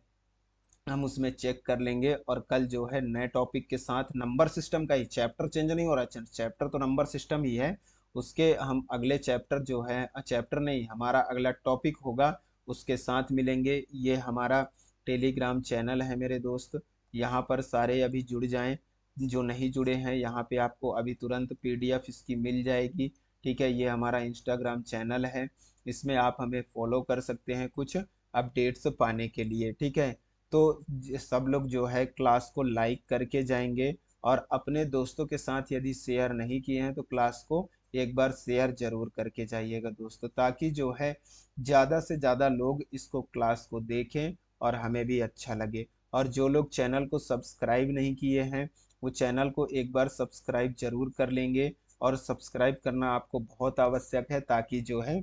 हम उसमें चेक कर लेंगे, और कल जो है नए टॉपिक के साथ, नंबर सिस्टम का ही, चैप्टर चेंज नहीं हो रहा, चैप्टर तो नंबर सिस्टम ही है। उसके हम अगले चैप्टर जो है, चैप्टर नहीं, हमारा अगला टॉपिक होगा, उसके साथ मिलेंगे। ये हमारा टेलीग्राम चैनल है मेरे दोस्त, यहाँ पर सारे अभी जुड़ जाएं। जो नहीं जुड़े हैं, यहाँ पे आपको अभी तुरंत पीडीएफ इसकी मिल जाएगी, ठीक है। ये हमारा इंस्टाग्राम चैनल है, इसमें आप हमें फॉलो कर सकते हैं कुछ अपडेट्स पाने के लिए, ठीक है। तो सब लोग जो है क्लास को लाइक करके जाएंगे, और अपने दोस्तों के साथ यदि शेयर नहीं किए हैं तो क्लास को एक बार शेयर जरूर करके जाइएगा दोस्तों, ताकि जो है ज़्यादा से ज़्यादा लोग इसको, क्लास को देखें और हमें भी अच्छा लगे। और जो लोग चैनल को सब्सक्राइब नहीं किए हैं, वो चैनल को एक बार सब्सक्राइब जरूर कर लेंगे। और सब्सक्राइब करना आपको बहुत आवश्यक है, ताकि जो है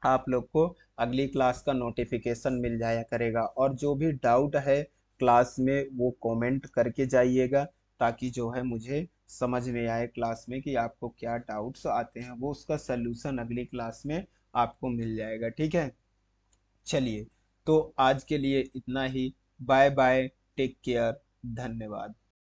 आप लोग को अगली क्लास का नोटिफिकेशन मिल जाया करेगा। और जो भी डाउट है क्लास में, वो कमेंट करके जाइएगा, ताकि जो है मुझे समझ में आए क्लास में कि आपको क्या डाउट्स आते हैं, वो उसका सलूशन अगली क्लास में आपको मिल जाएगा, ठीक है। चलिए, तो आज के लिए इतना ही। बाय बाय, टेक केयर, धन्यवाद।